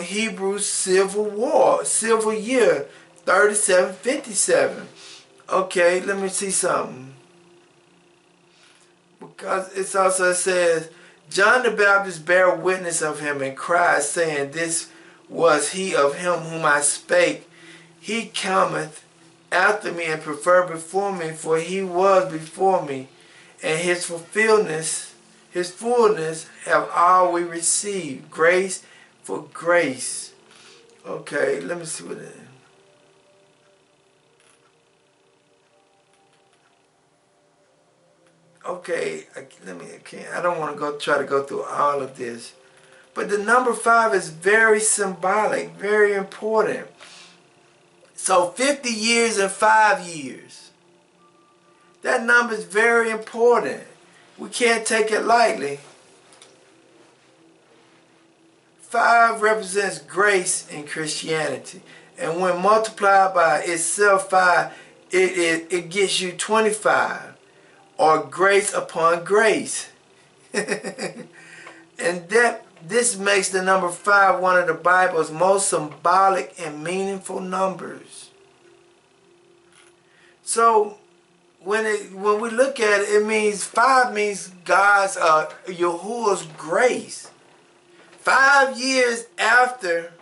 Hebrew civil year, 3757. Okay, let me see something. Because it also says, John the Baptist bare witness of him and cried, saying, This was he of him whom I spake. He cometh after me and preferred before me, for he was before me, and his fullness have all we received, grace for grace. Okay, let me see what it is. Okay, I don't want to try to go through all of this. But the number 5 is very symbolic, very important. So 50 years and 5 years. That number is very important. We can't take it lightly. 5 represents grace in Christianity. And when multiplied by itself 5, it gets you 25. Or grace upon grace. And this makes the number 5 one of the Bible's most symbolic and meaningful numbers. So when we look at it, it means 5 means God's Yahuwah's grace. 5 years after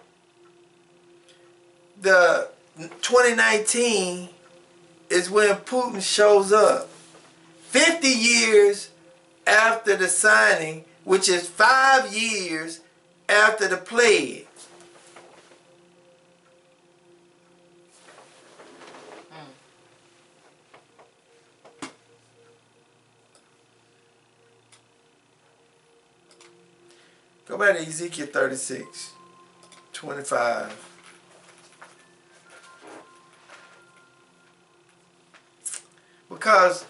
the 2019 is when Putin shows up. 50 years after the signing, which is 5 years after the pledge. Go back to Ezekiel 36:25. Because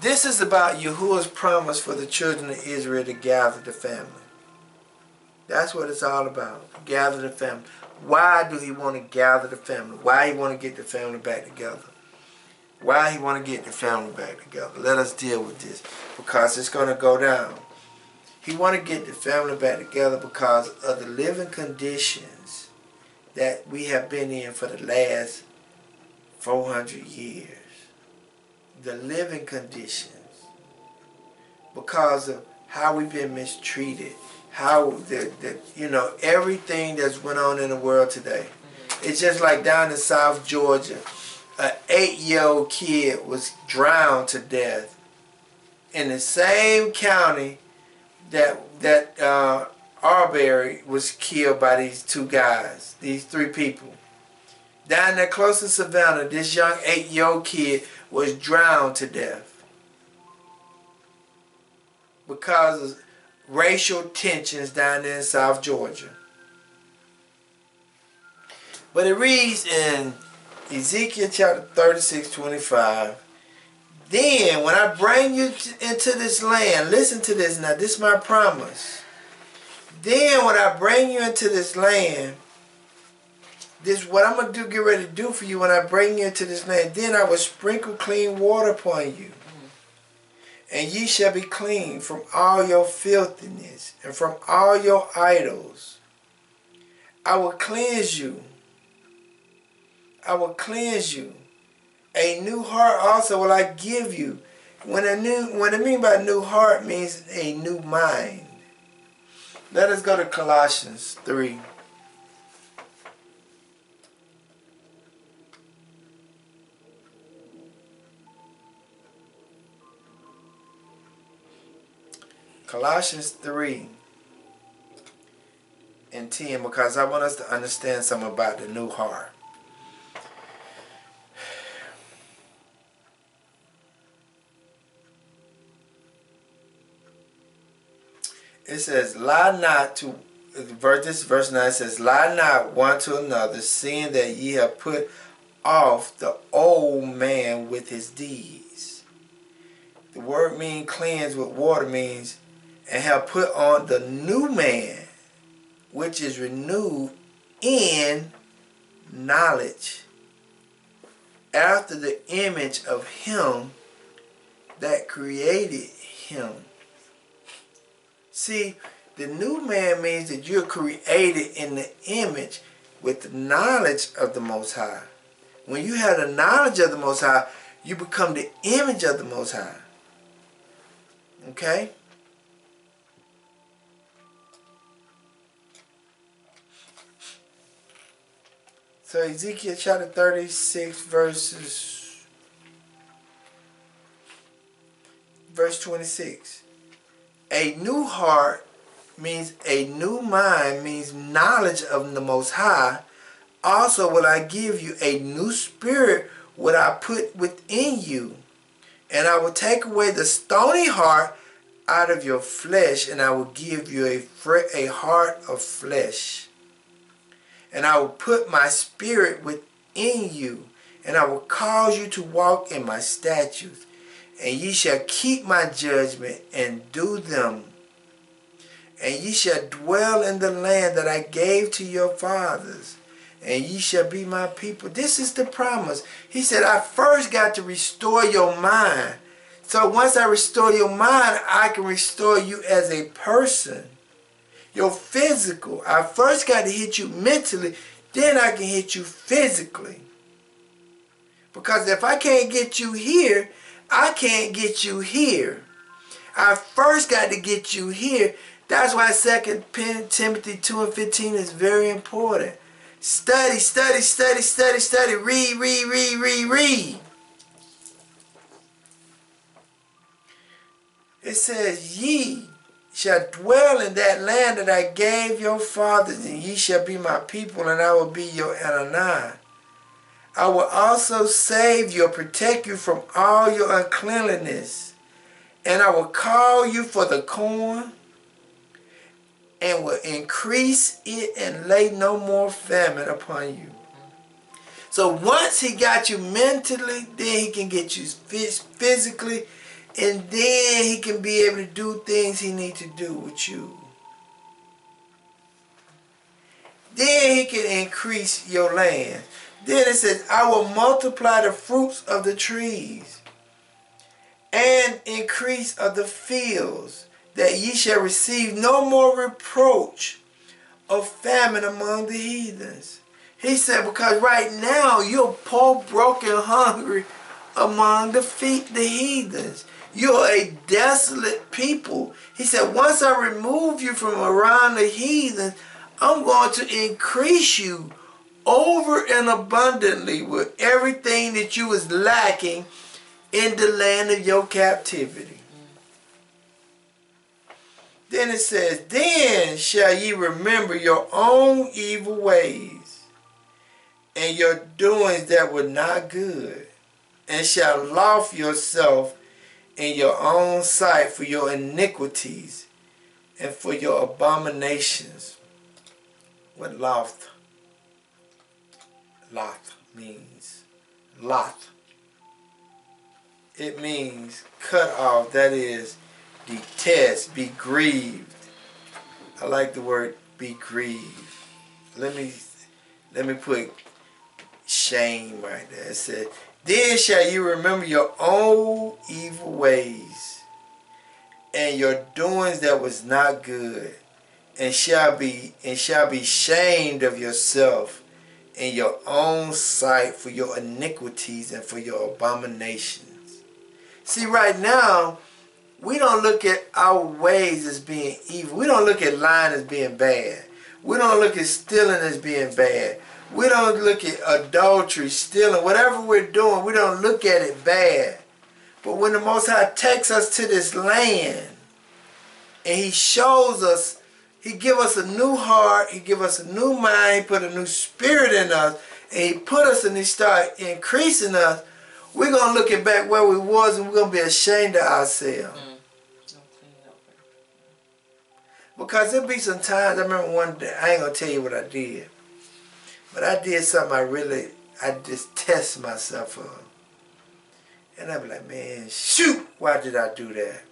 this is about Yahuwah's promise for the children of Israel to gather the family. That's what it's all about. Gather the family. Why do he want to gather the family? Why he want to get the family back together? Why he want to get the family back together? Let us deal with this. Because it's going to go down. He want to get the family back together because of the living conditions that we have been in for the last 400 years. The living conditions, because of how we've been mistreated, how everything that's went on in the world today. It's just like down in South Georgia, an 8-year-old kid was drowned to death in the same county that Arbery was killed by these 2 guys, these 3 people. Down there close to Savannah, this young 8-year-old kid was drowned to death because of racial tensions down there in South Georgia. But it reads in Ezekiel chapter 36:25, Then when I bring you into this land, listen to this now, this is my promise. Then when I bring you into this land, this is what I'm going to get ready to do for you when I bring you into this land. Then I will sprinkle clean water upon you. And ye shall be clean from all your filthiness and from all your idols. I will cleanse you. I will cleanse you. A new heart also will I give you. What I mean by new heart means a new mind. Let us go to Colossians 3. Colossians 3:10, because I want us to understand something about the new heart. It says, lie not to, verse 9 says, lie not one to another, seeing that ye have put off the old man with his deeds. The word mean cleanse with water means, and have put on the new man, which is renewed in knowledge, after the image of him that created him. See, the new man means that you're created in the image with the knowledge of the Most High. When you have the knowledge of the Most High, you become the image of the Most High. Okay? So Ezekiel chapter 36 verse 26. A new heart means a new mind, means knowledge of the Most High. Also will I give you a new spirit, what I put within you. And I will take away the stony heart out of your flesh, and I will give you a heart of flesh. And I will put my spirit within you, and I will cause you to walk in my statutes. And ye shall keep my judgment and do them. And ye shall dwell in the land that I gave to your fathers. And ye shall be my people. This is the promise. He said, I first got to restore your mind. So once I restore your mind, I can restore you as a person. Your physical. I first got to hit you mentally, then I can hit you physically. Because if I can't get you here, I can't get you here. I first got to get you here. That's why 2 Timothy 2:15 is very important. Study, study, study, study, study. Read, read, read, read, read. It says, ye shall dwell in that land that I gave your fathers, and ye shall be my people, and I will be your Adonai. I will also save you, protect you from all your uncleanliness, and I will call you for the corn, and will increase it and lay no more famine upon you. So once he got you mentally, then he can get you physically, and then he can be able to do things he needs to do with you. Then he can increase your land. Then it says, I will multiply the fruits of the trees and increase of the fields, that ye shall receive no more reproach of famine among the heathens. He said, because right now you're poor, broken, hungry among the heathens. You're a desolate people. He said, once I remove you from around the heathens, I'm going to increase you over and abundantly with everything that you was lacking in the land of your captivity. Then it says, then shall ye remember your own evil ways and your doings that were not good, and shall loth yourself in your own sight for your iniquities and for your abominations. What loth? Loth means loth. It means cut off, that is, detest, be grieved. I like the word be grieved. Let me put shame right there. It said, then shall you remember your own evil ways and your doings that was not good, and shall be shamed of yourself in your own sight for your iniquities and for your abominations. See, right now, we don't look at our ways as being evil. We don't look at lying as being bad. We don't look at stealing as being bad. We don't look at adultery, stealing, whatever we're doing, we don't look at it bad. But when the Most High takes us to this land, And he shows us, he give us a new heart, he give us a new mind, he put a new spirit in us, and he put us and he start increasing us. We're going to look at back where we was and we're going to be ashamed of ourselves. Because there'll be some times, I remember one day, I ain't going to tell you what I did, but I did something I just test myself on. And I'd be like, man, shoot, why did I do that?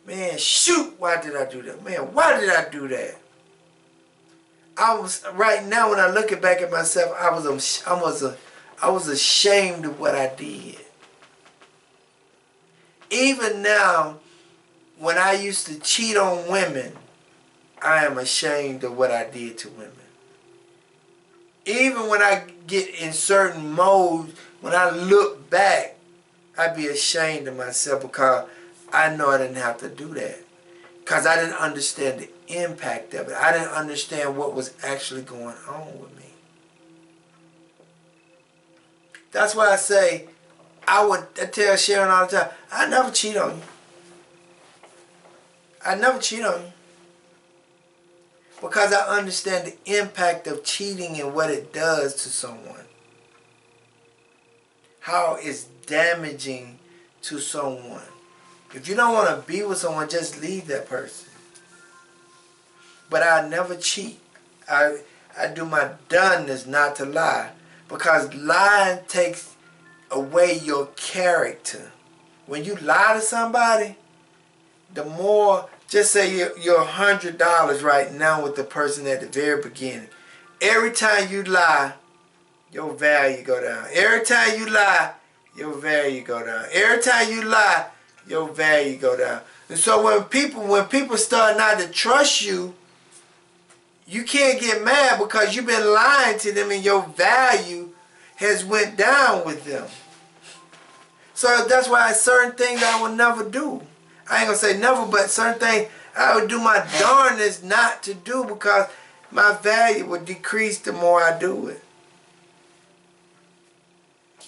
Man, shoot, why did I do that? Man, why did I do that? Right now when I look back at myself, I was ashamed of what I did. Even now, when I used to cheat on women, I am ashamed of what I did to women. Even when I get in certain modes, when I look back, I'd be ashamed of myself because I know I didn't have to do that. Because I didn't understand the impact of it. I didn't understand what was actually going on with me. That's why I say, I tell Sharon all the time, I never cheat on you. I never cheat on you. Because I understand the impact of cheating and what it does to someone. How it's damaging to someone. If you don't want to be with someone, just leave that person. But I never cheat. I do my doneness not to lie. Because lying takes away your character. When you lie to somebody, the more, just say you're $100 right now with the person at the very beginning. Every time you lie, your value go down. Every time you lie, your value go down. Every time you lie, your value go down. And so when people start not to trust you, you can't get mad because you've been lying to them and your value has went down with them. So that's why certain things I would never do. I ain't gonna say never, but certain things I would do my darnest not to do because my value would decrease the more I do it.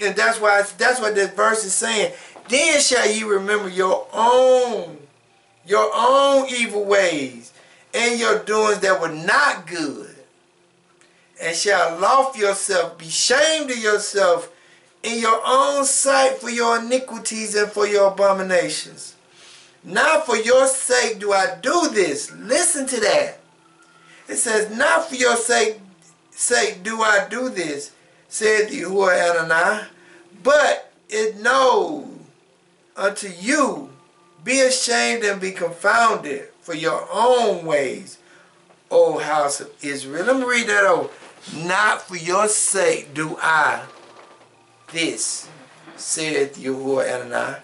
And that's what this verse is saying. Then shall you remember your own evil ways and your doings that were not good, and shall loft yourself, be shamed of yourself in your own sight for your iniquities and for your abominations. Not for your sake do I do this. Listen to that. It says, not for your sake do I do this, said Yahuwah Adonai, but it knows unto you, be ashamed and be confounded for your own ways, O house of Israel. Let me read that over. Not for your sake do I this, saith Yahuwah Adonai.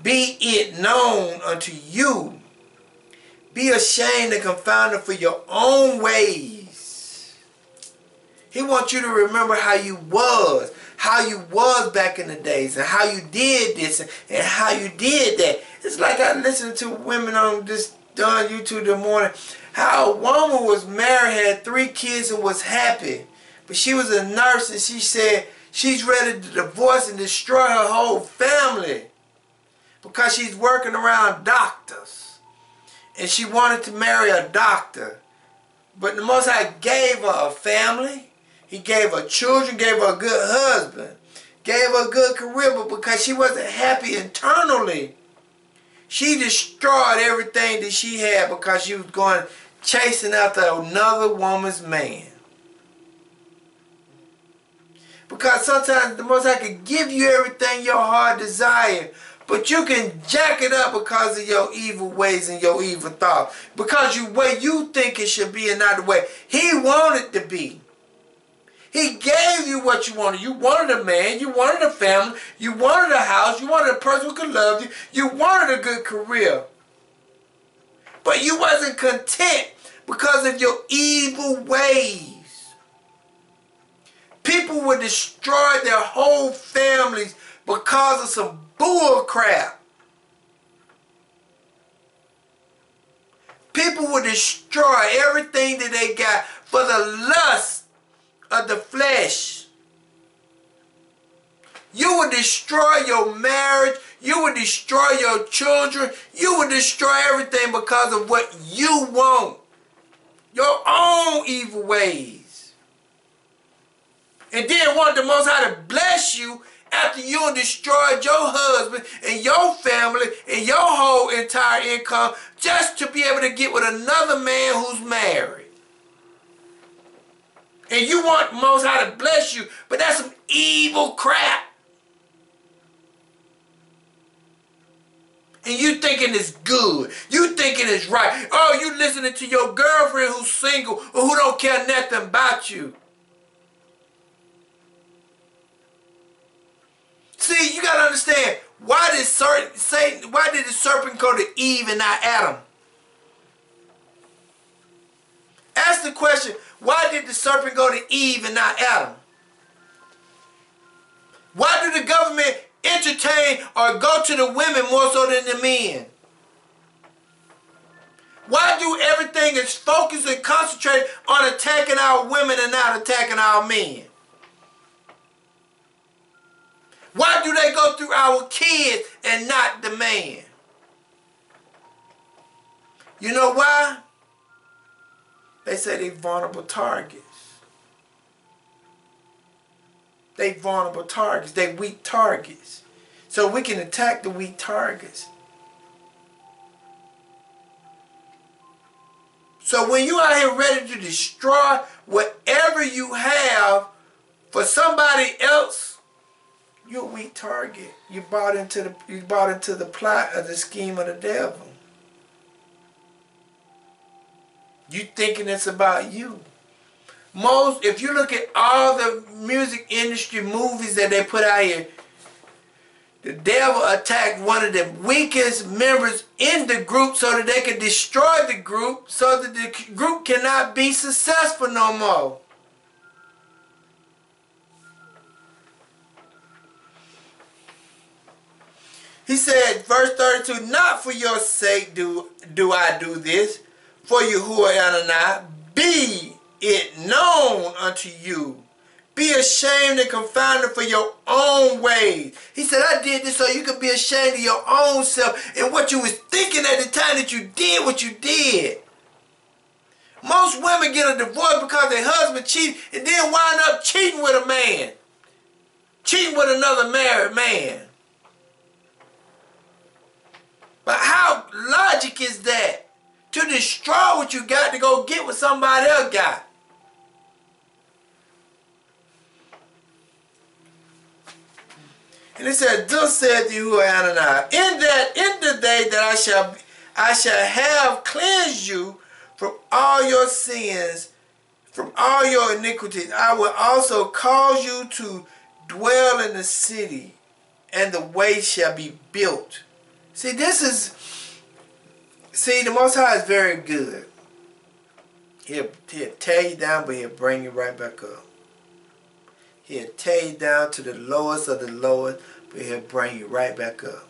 Be it known unto you, be ashamed and confounded for your own ways. He wants you to remember how you was back in the days, and how you did this, and how you did that. It's like I listened to women on this on YouTube this morning, how a woman was married, had 3 kids, and was happy. But she was a nurse, and she said she's ready to divorce and destroy her whole family because she's working around doctors. And she wanted to marry a doctor. But the Most High gave her a family. He gave her children, gave her a good husband, gave her a good career, but because she wasn't happy internally, she destroyed everything that she had because she was going chasing after another woman's man. Because sometimes the Most High can give you everything your heart desires, but you can jack it up because of your evil ways and your evil thoughts. Because the way you think it should be and not the way He wanted to be. He gave you what you wanted. You wanted a man, you wanted a family, you wanted a house, you wanted a person who could love you, you wanted a good career. But you wasn't content because of your evil ways. People would destroy their whole families because of some bull crap. People would destroy everything that they got for the lust of the flesh. You would destroy your marriage. You would destroy your children. You would destroy everything because of what you want. Your own evil ways. And then want the Most High to bless you after you destroyed your husband and your family and your whole entire income just to be able to get with another man who's married. And you want the Most High to bless you, but that's some evil crap. And you thinking it's good. You thinking it's right. Oh, you listening to your girlfriend who's single or who don't care nothing about you. See, you gotta understand, why did the serpent go to Eve and not Adam? Ask the question, why did the serpent go to Eve and not Adam? Why do the government entertain or go to the women more so than the men? Why do everything is focused and concentrated on attacking our women and not attacking our men? Why do they go through our kids and not the man? You know why? They say they vulnerable targets. They vulnerable targets. They weak targets. So we can attack the weak targets. So when you out here ready to destroy whatever you have for somebody else, you're a weak target. You bought into the plot of the scheme of the devil. You thinking it's about you. If you look at all the music industry movies that they put out here, the devil attacked one of the weakest members in the group so that they could destroy the group so that the group cannot be successful no more. He said, verse 32, not for your sake do I do this, for Yahuwah Adonai, be it known unto you. Be ashamed and confounded for your own ways. He said, I did this so you could be ashamed of your own self and what you was thinking at the time that you did what you did. Most women get a divorce because their husband cheated and then wind up cheating with a man. Cheating with another married man. But how logic is that? To destroy what you got to go get what somebody else got. And it said, thus saith Yahuwah Adonai, in the day that I shall have cleansed you from all your sins, from all your iniquities, I will also cause you to dwell in the city, and the way shall be built. See, the Most High is very good. He'll tear you down, but he'll bring you right back up. He'll tear you down to the lowest of the lowest, but he'll bring you right back up.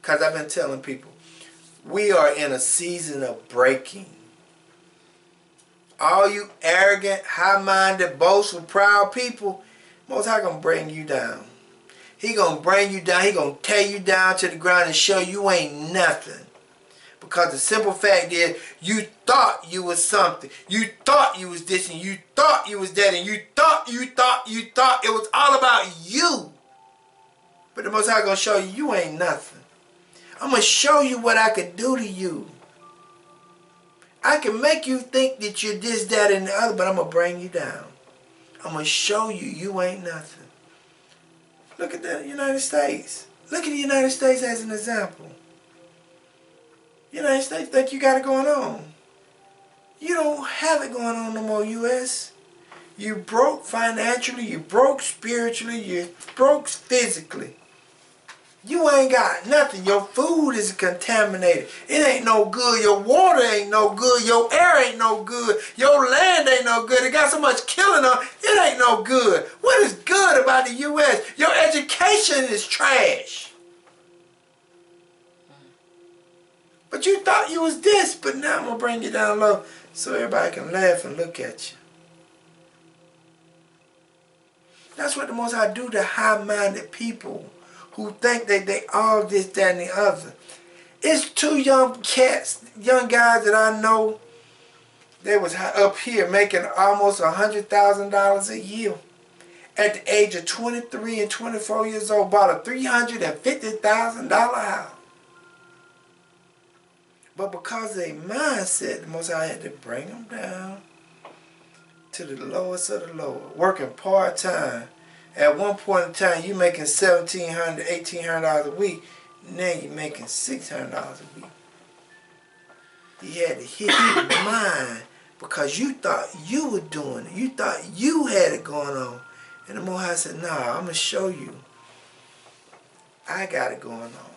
Because I've been telling people, we are in a season of breaking. All you arrogant, high-minded, boastful, proud people, Most High gonna bring you down. He gonna bring you down. He gonna tear you down to the ground and show you ain't nothing. Because the simple fact is, you thought you was something. You thought you was this and you thought you was that and you thought it was all about you. But the Most High gonna show you, you ain't nothing. I'm gonna show you what I can do to you. I can make you think that you're this, that, and the other, but I'm gonna bring you down. I'm gonna show you, you ain't nothing. Look at the United States. Look at the United States as an example. United States think you got it going on. You don't have it going on no more, U.S. You broke financially, you broke spiritually, you broke physically. You ain't got nothing. Your food is contaminated. It ain't no good. Your water ain't no good. Your air ain't no good. Your land ain't no good. It got so much killing on it ain't no good. What is good about the U.S.? Your education is trash. But you thought you was this, but now I'm going to bring you down low so everybody can laugh and look at you. That's what the Most High do to high-minded people who think that they all this, that, and the other. It's two young cats, young guys that I know. They was up here making almost $100,000 a year. At the age of 23 and 24 years old, bought a $350,000 house. But because of their mindset, the Most High had to bring them down to the lowest of the lower, working part-time. At one point in time, you making $1,700, $1,800 a week. Now you're making $600 a week. He had to hit your mind because you thought you were doing it. You thought you had it going on. And the Most High said, nah, I'm going to show you. I got it going on.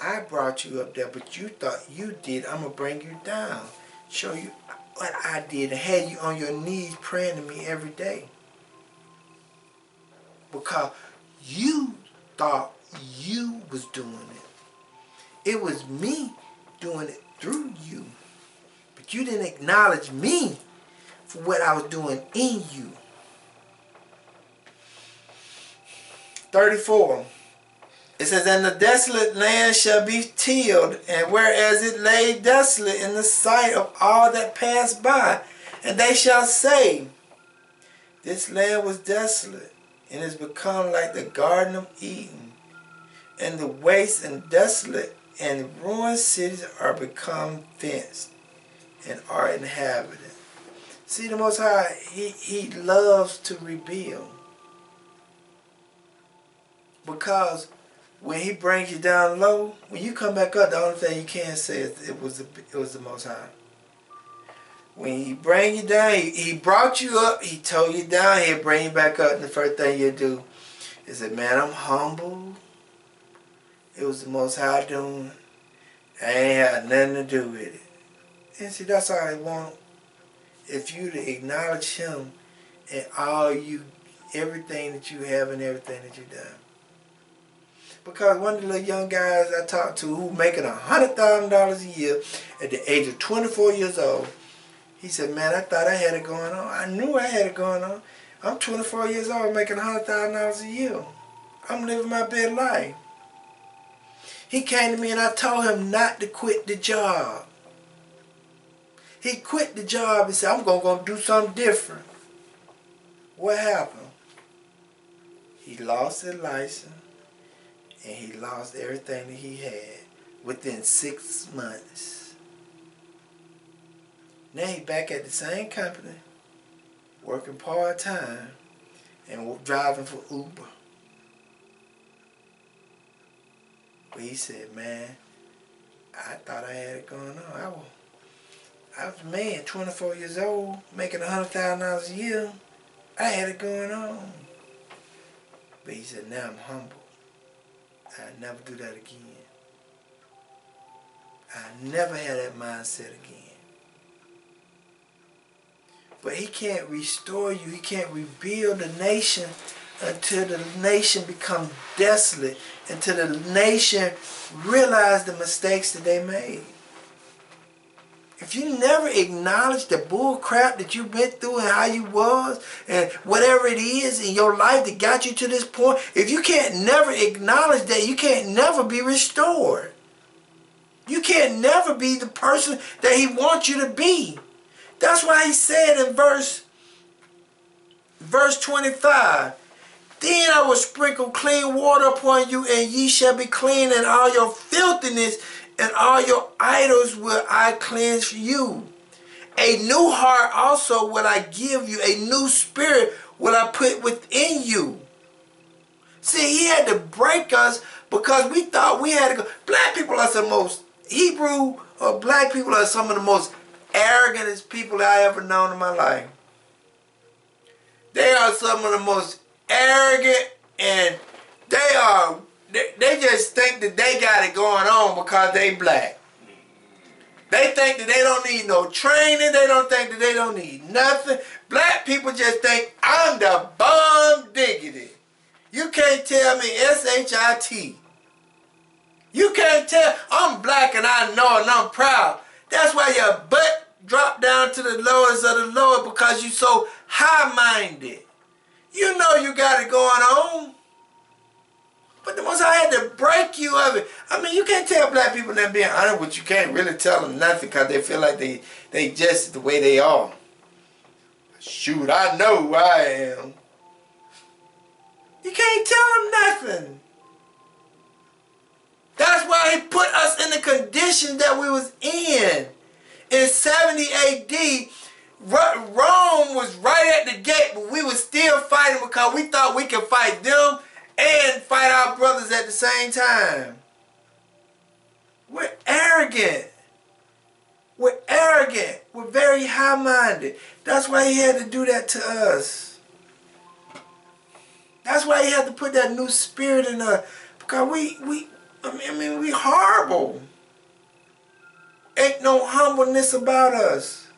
I brought you up there, but you thought you did. I'm going to bring you down. Show you what I did and had you on your knees praying to me every day. Because you thought you was doing it. It was me doing it through you. But you didn't acknowledge me for what I was doing in you. 34. It says, and the desolate land shall be tilled, and whereas it lay desolate in the sight of all that pass by, and they shall say, this land was desolate, and is become like the Garden of Eden, and the waste and desolate and ruined cities are become fenced and are inhabited. See, the Most High, He loves to rebuild. Because when He brings you down low, when you come back up, the only thing you can say is it was the Most High. When He bring you down, he brought you up, He told you down, He'll bring you back up, and the first thing you do is say, man, I'm humble. It was the Most High doing. I ain't had nothing to do with it. And see, that's all I want. If you to acknowledge Him in everything that you have and everything that you've done. Because one of the little young guys I talked to who making $100,000 a year at the age of 24 years old, he said, man, I thought I had it going on. I knew I had it going on. I'm 24 years old making $100,000 a year. I'm living my best life. He came to me and I told him not to quit the job. He quit the job and said, I'm going to go do something different. What happened? He lost his license. And he lost everything that he had within 6 months. Now he back at the same company, working part-time, and driving for Uber. But he said, man, I thought I had it going on. I was a man, 24 years old, making $100,000 a year. I had it going on. But he said, now I'm humble. I never do that again. I never had that mindset again. But He can't restore you. He can't rebuild the nation until the nation becomes desolate, until the nation realize the mistakes that they made. If you never acknowledge the bull crap that you've been through and how you was and whatever it is in your life that got you to this point, if you can't never acknowledge that, you can't never be restored. You can't never be the person that He wants you to be. That's why He said in verse 25, then I will sprinkle clean water upon you, and ye shall be clean, and all your filthiness and all your idols will I cleanse you. A new heart also will I give you. A new spirit will I put within you. See, He had to break us because we thought we had to go. Black people are the most, Hebrew or black people are some of the most arrogantest people I ever known in my life. They are some of the most arrogant, and they just think that they got it going on because they black. They think that they don't need no training. They don't think that they don't need nothing. Black people just think, I'm the bomb diggity. You can't tell me S-H-I-T. You can't tell, I'm black and I know and I'm proud. That's why your butt dropped down to the lowest of the lower, because you so high-minded. You know you got it going on. But the Most High had to break you of it. I mean, you can't tell black people that being honest, but you can't really tell them nothing because they feel like they just the way they are. Shoot, I know who I am. You can't tell them nothing. That's why he put us in the condition that we was in. In 70 AD, Rome was right at the gate, but we was still fighting because we thought we could fight them and fight our brothers at the same time. We're arrogant. We're arrogant. We're very high-minded. That's why he had to do that to us. That's why he had to put that new spirit in us. Because we horrible. Ain't no humbleness about us.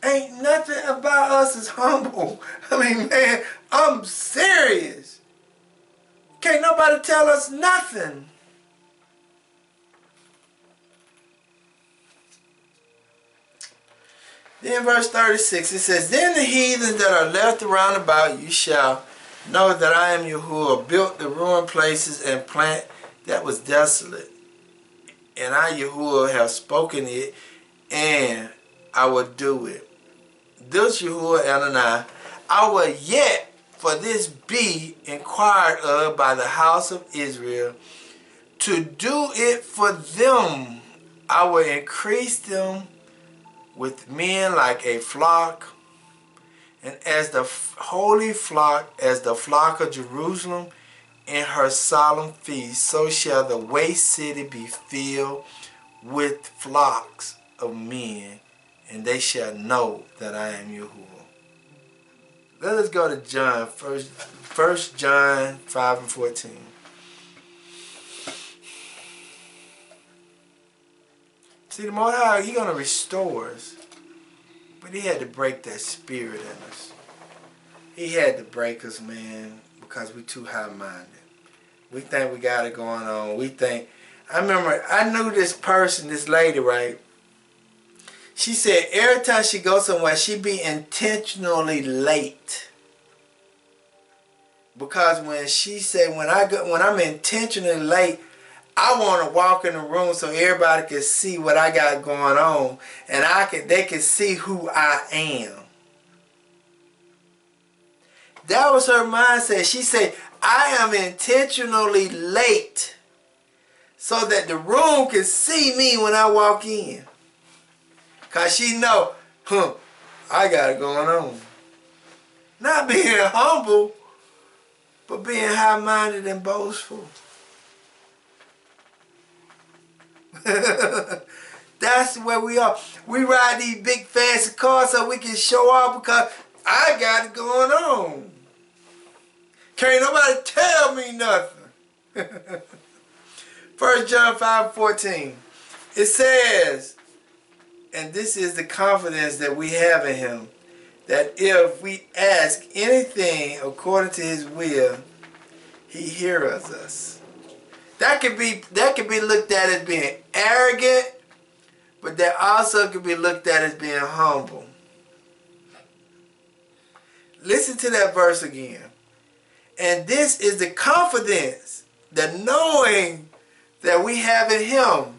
Ain't nothing about us is humble. I mean, man, I'm serious. Can't nobody tell us nothing. Then verse 36, it says, Then the heathens that are left around about you shall know that I am Yahuwah, built the ruined places and plant that was desolate. And I, Yahuwah, have spoken it, and I will do it. Thus Yahuwah Adonai, I will yet for this be inquired of by the house of Israel, to do it for them. I will increase them with men like a flock, and as the holy flock, as the flock of Jerusalem in her solemn feast, so shall the waste city be filled with flocks of men, and they shall know that I am Yahuwah. Let us go to John, First John 5 and 14. See, the Most High, He's going to restore us. But He had to break that spirit in us. He had to break us, man, because we're too high-minded. We think we got it going on. We think... I remember, I knew this person, this lady, right? She said every time she goes somewhere, she be intentionally late. Because when she said, when I'm intentionally late, I want to walk in the room so everybody can see what I got going on, and they can see who I am. That was her mindset. She said, I am intentionally late so that the room can see me when I walk in. Because she know, I got it going on. Not being humble, but being high-minded and boastful. That's where we are. We ride these big fancy cars so we can show off because I got it going on. Can't nobody tell me nothing. 1 John 5:14. It says, and this is the confidence that we have in Him, that if we ask anything according to His will, He hears us. That could be looked at as being arrogant, but that also could be looked at as being humble. Listen to that verse again. And this is the confidence, the knowing that we have in Him,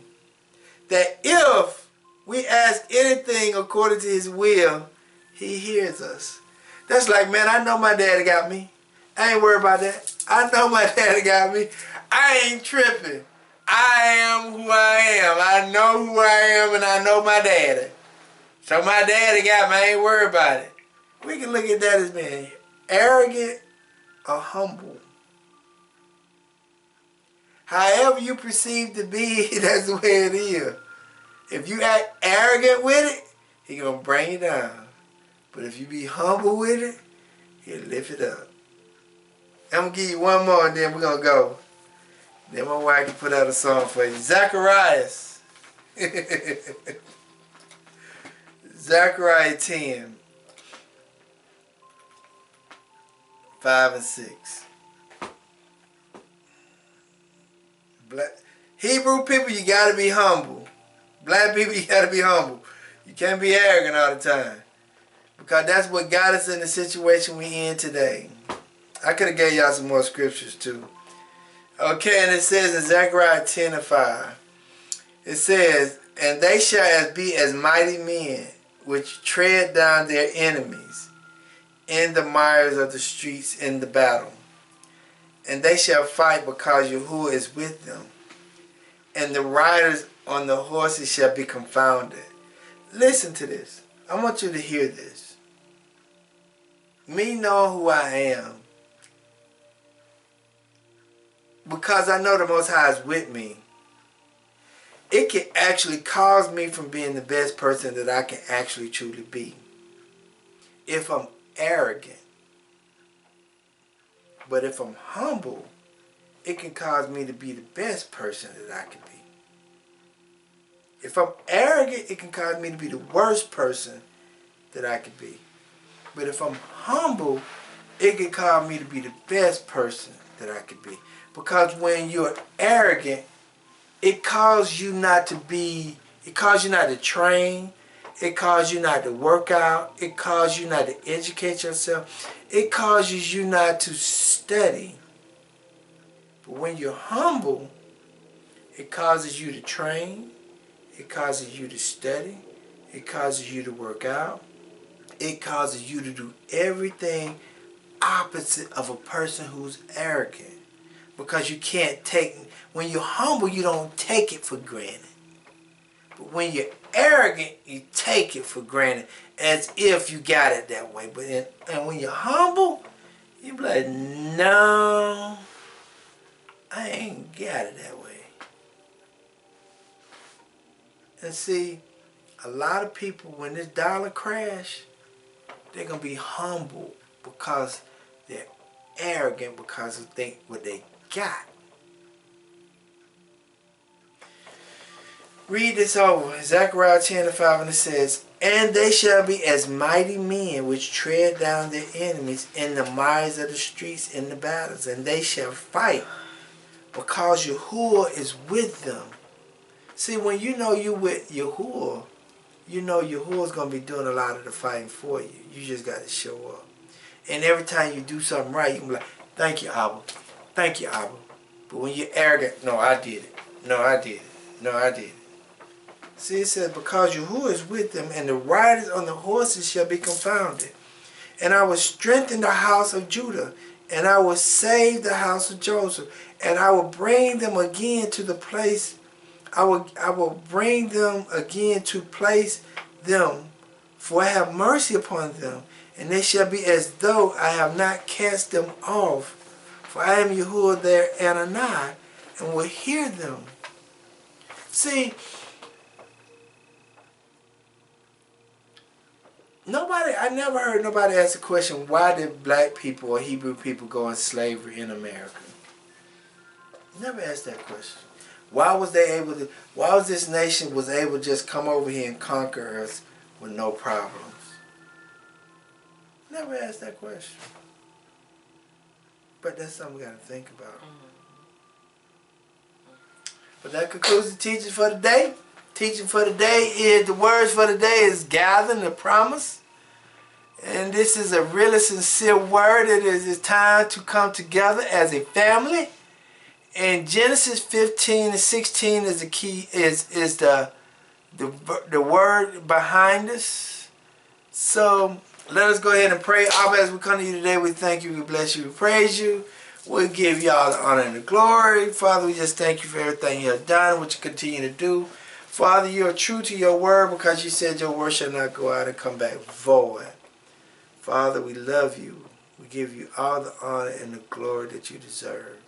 that if we ask anything according to His will, He hears us. That's like, man, I know my daddy got me. I ain't worried about that. I know my daddy got me. I ain't tripping. I am who I am. I know who I am, and I know my daddy. So my daddy got me. I ain't worried about it. We can look at that as being arrogant or humble. However you perceive to be, that's the way it is. If you act arrogant with it, He gonna bring you down. But if you be humble with it, He'll lift it up. I'm gonna give you one more and then we're gonna go. Then my wife can put out a song for you. Zacharias. Zechariah 10. 5 and 6. Hebrew people, you gotta be humble. Black people, you gotta be humble. You can't be arrogant all the time. Because that's what got us in the situation we in today. I could have gave y'all some more scriptures too. Okay, and it says in Zechariah 10:5, it says, and they shall be as mighty men, which tread down their enemies in the mires of the streets in the battle. And they shall fight because Yahuwah is with them. And the riders on the horses shall be confounded. Listen to this. I want you to hear this. Me knowing who I am, because I know the Most High is with me, it can actually cause me from being the best person that I can actually truly be. If I'm arrogant. But if I'm humble, it can cause me to be the best person that I can be. If I'm arrogant, it can cause me to be the worst person that I can be. But if I'm humble, it can cause me to be the best person that I can be. Because when you're arrogant, it causes you not to be, it causes you not to train, it causes you not to work out, it causes you not to educate yourself, it causes you not to study. But when you're humble, it causes you to train, it causes you to study, it causes you to work out, it causes you to do everything opposite of a person who's arrogant. Because you can't take, when you're humble, you don't take it for granted. But when you're arrogant, you take it for granted as if you got it that way. And when you're humble, you be like, no, I ain't got it that way. And see, a lot of people, when this dollar crash, they're going to be humble because they're arrogant because of what they got. Read this over. Zechariah 10:5, and it says, and they shall be as mighty men which tread down their enemies in the mires of the streets in the battles, and they shall fight because Yahuwah is with them. See, when you know you with Yahuwah, you know Yahuwah's going to be doing a lot of the fighting for you. You just got to show up. And every time you do something right, you can be like, thank you, Abba. Thank you, Abba. But when you're arrogant, no, I did it. No, I did it. No, I did it. See, it says, because Yahuwah is with them, and the riders on the horses shall be confounded. And I will strengthen the house of Judah, and I will save the house of Joseph, and I will bring them again to the place. I will bring them again to place them, for I have mercy upon them, and they shall be as though I have not cast them off. For I am Yahuwah their Anani, and will hear them. See, I never heard nobody ask the question, why did black people or Hebrew people go in slavery in America? Never asked that question. Why was this nation was able to just come over here and conquer us with no problems? Never asked that question. But that's something we got to think about. But that concludes the teaching for today. Teaching for today is, the words for today is gather and promise. And this is a really sincere word. It is time to come together as a family. And Genesis 15 and 16 is the key, is the word behind us. So let us go ahead and pray. Abba, as we come to you today, we thank you, we bless you, we praise you. We give you all the honor and the glory. Father, we just thank you for everything you have done, what you continue to do. Father, you are true to your word because you said your word shall not go out and come back void. Father, we love you. We give you all the honor and the glory that you deserve.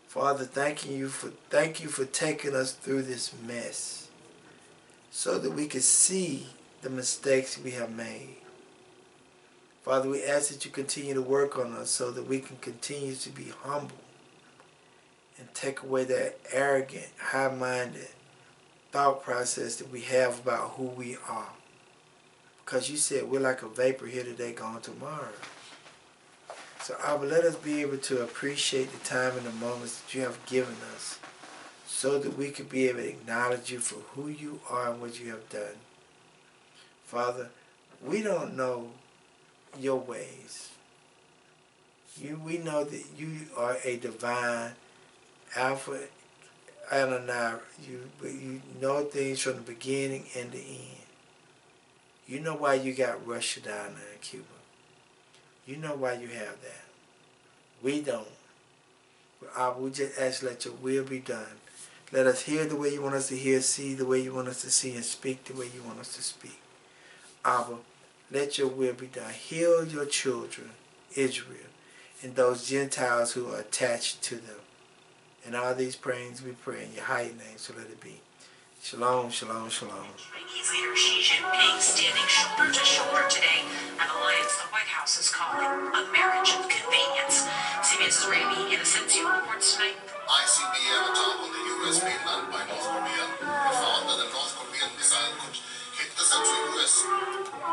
Father, thank you for taking us through this mess so that we can see the mistakes we have made. Father, we ask that you continue to work on us so that we can continue to be humble and take away that arrogant, high-minded thought process that we have about who we are. Because you said we're like a vapor here today, gone tomorrow. So, Abba, let us be able to appreciate the time and the moments that you have given us so that we can be able to acknowledge you for who you are and what you have done. Father, we don't know your ways. We know that you are a divine Alpha Adonai. But you know things from the beginning and the end. You know why you got Russia down there in Cuba. You know why you have that. We don't. But we just ask, let your will be done. Let us hear the way you want us to hear, see the way you want us to see, and speak the way you want us to speak. Abba, let your will be done. Heal your children, Israel, and those Gentiles who are attached to them. And all these prayings we pray in your high name, so let it be. Shalom, shalom, shalom. Chinese leader Xi Jinping standing shoulder to shoulder today, an alliance the White House is calling a marriage of convenience. CBS's Rami Inocencio reports tonight. ICBM attack on the U.S. mainland by North Korea. It found that a North Korean missile could hit the central U.S.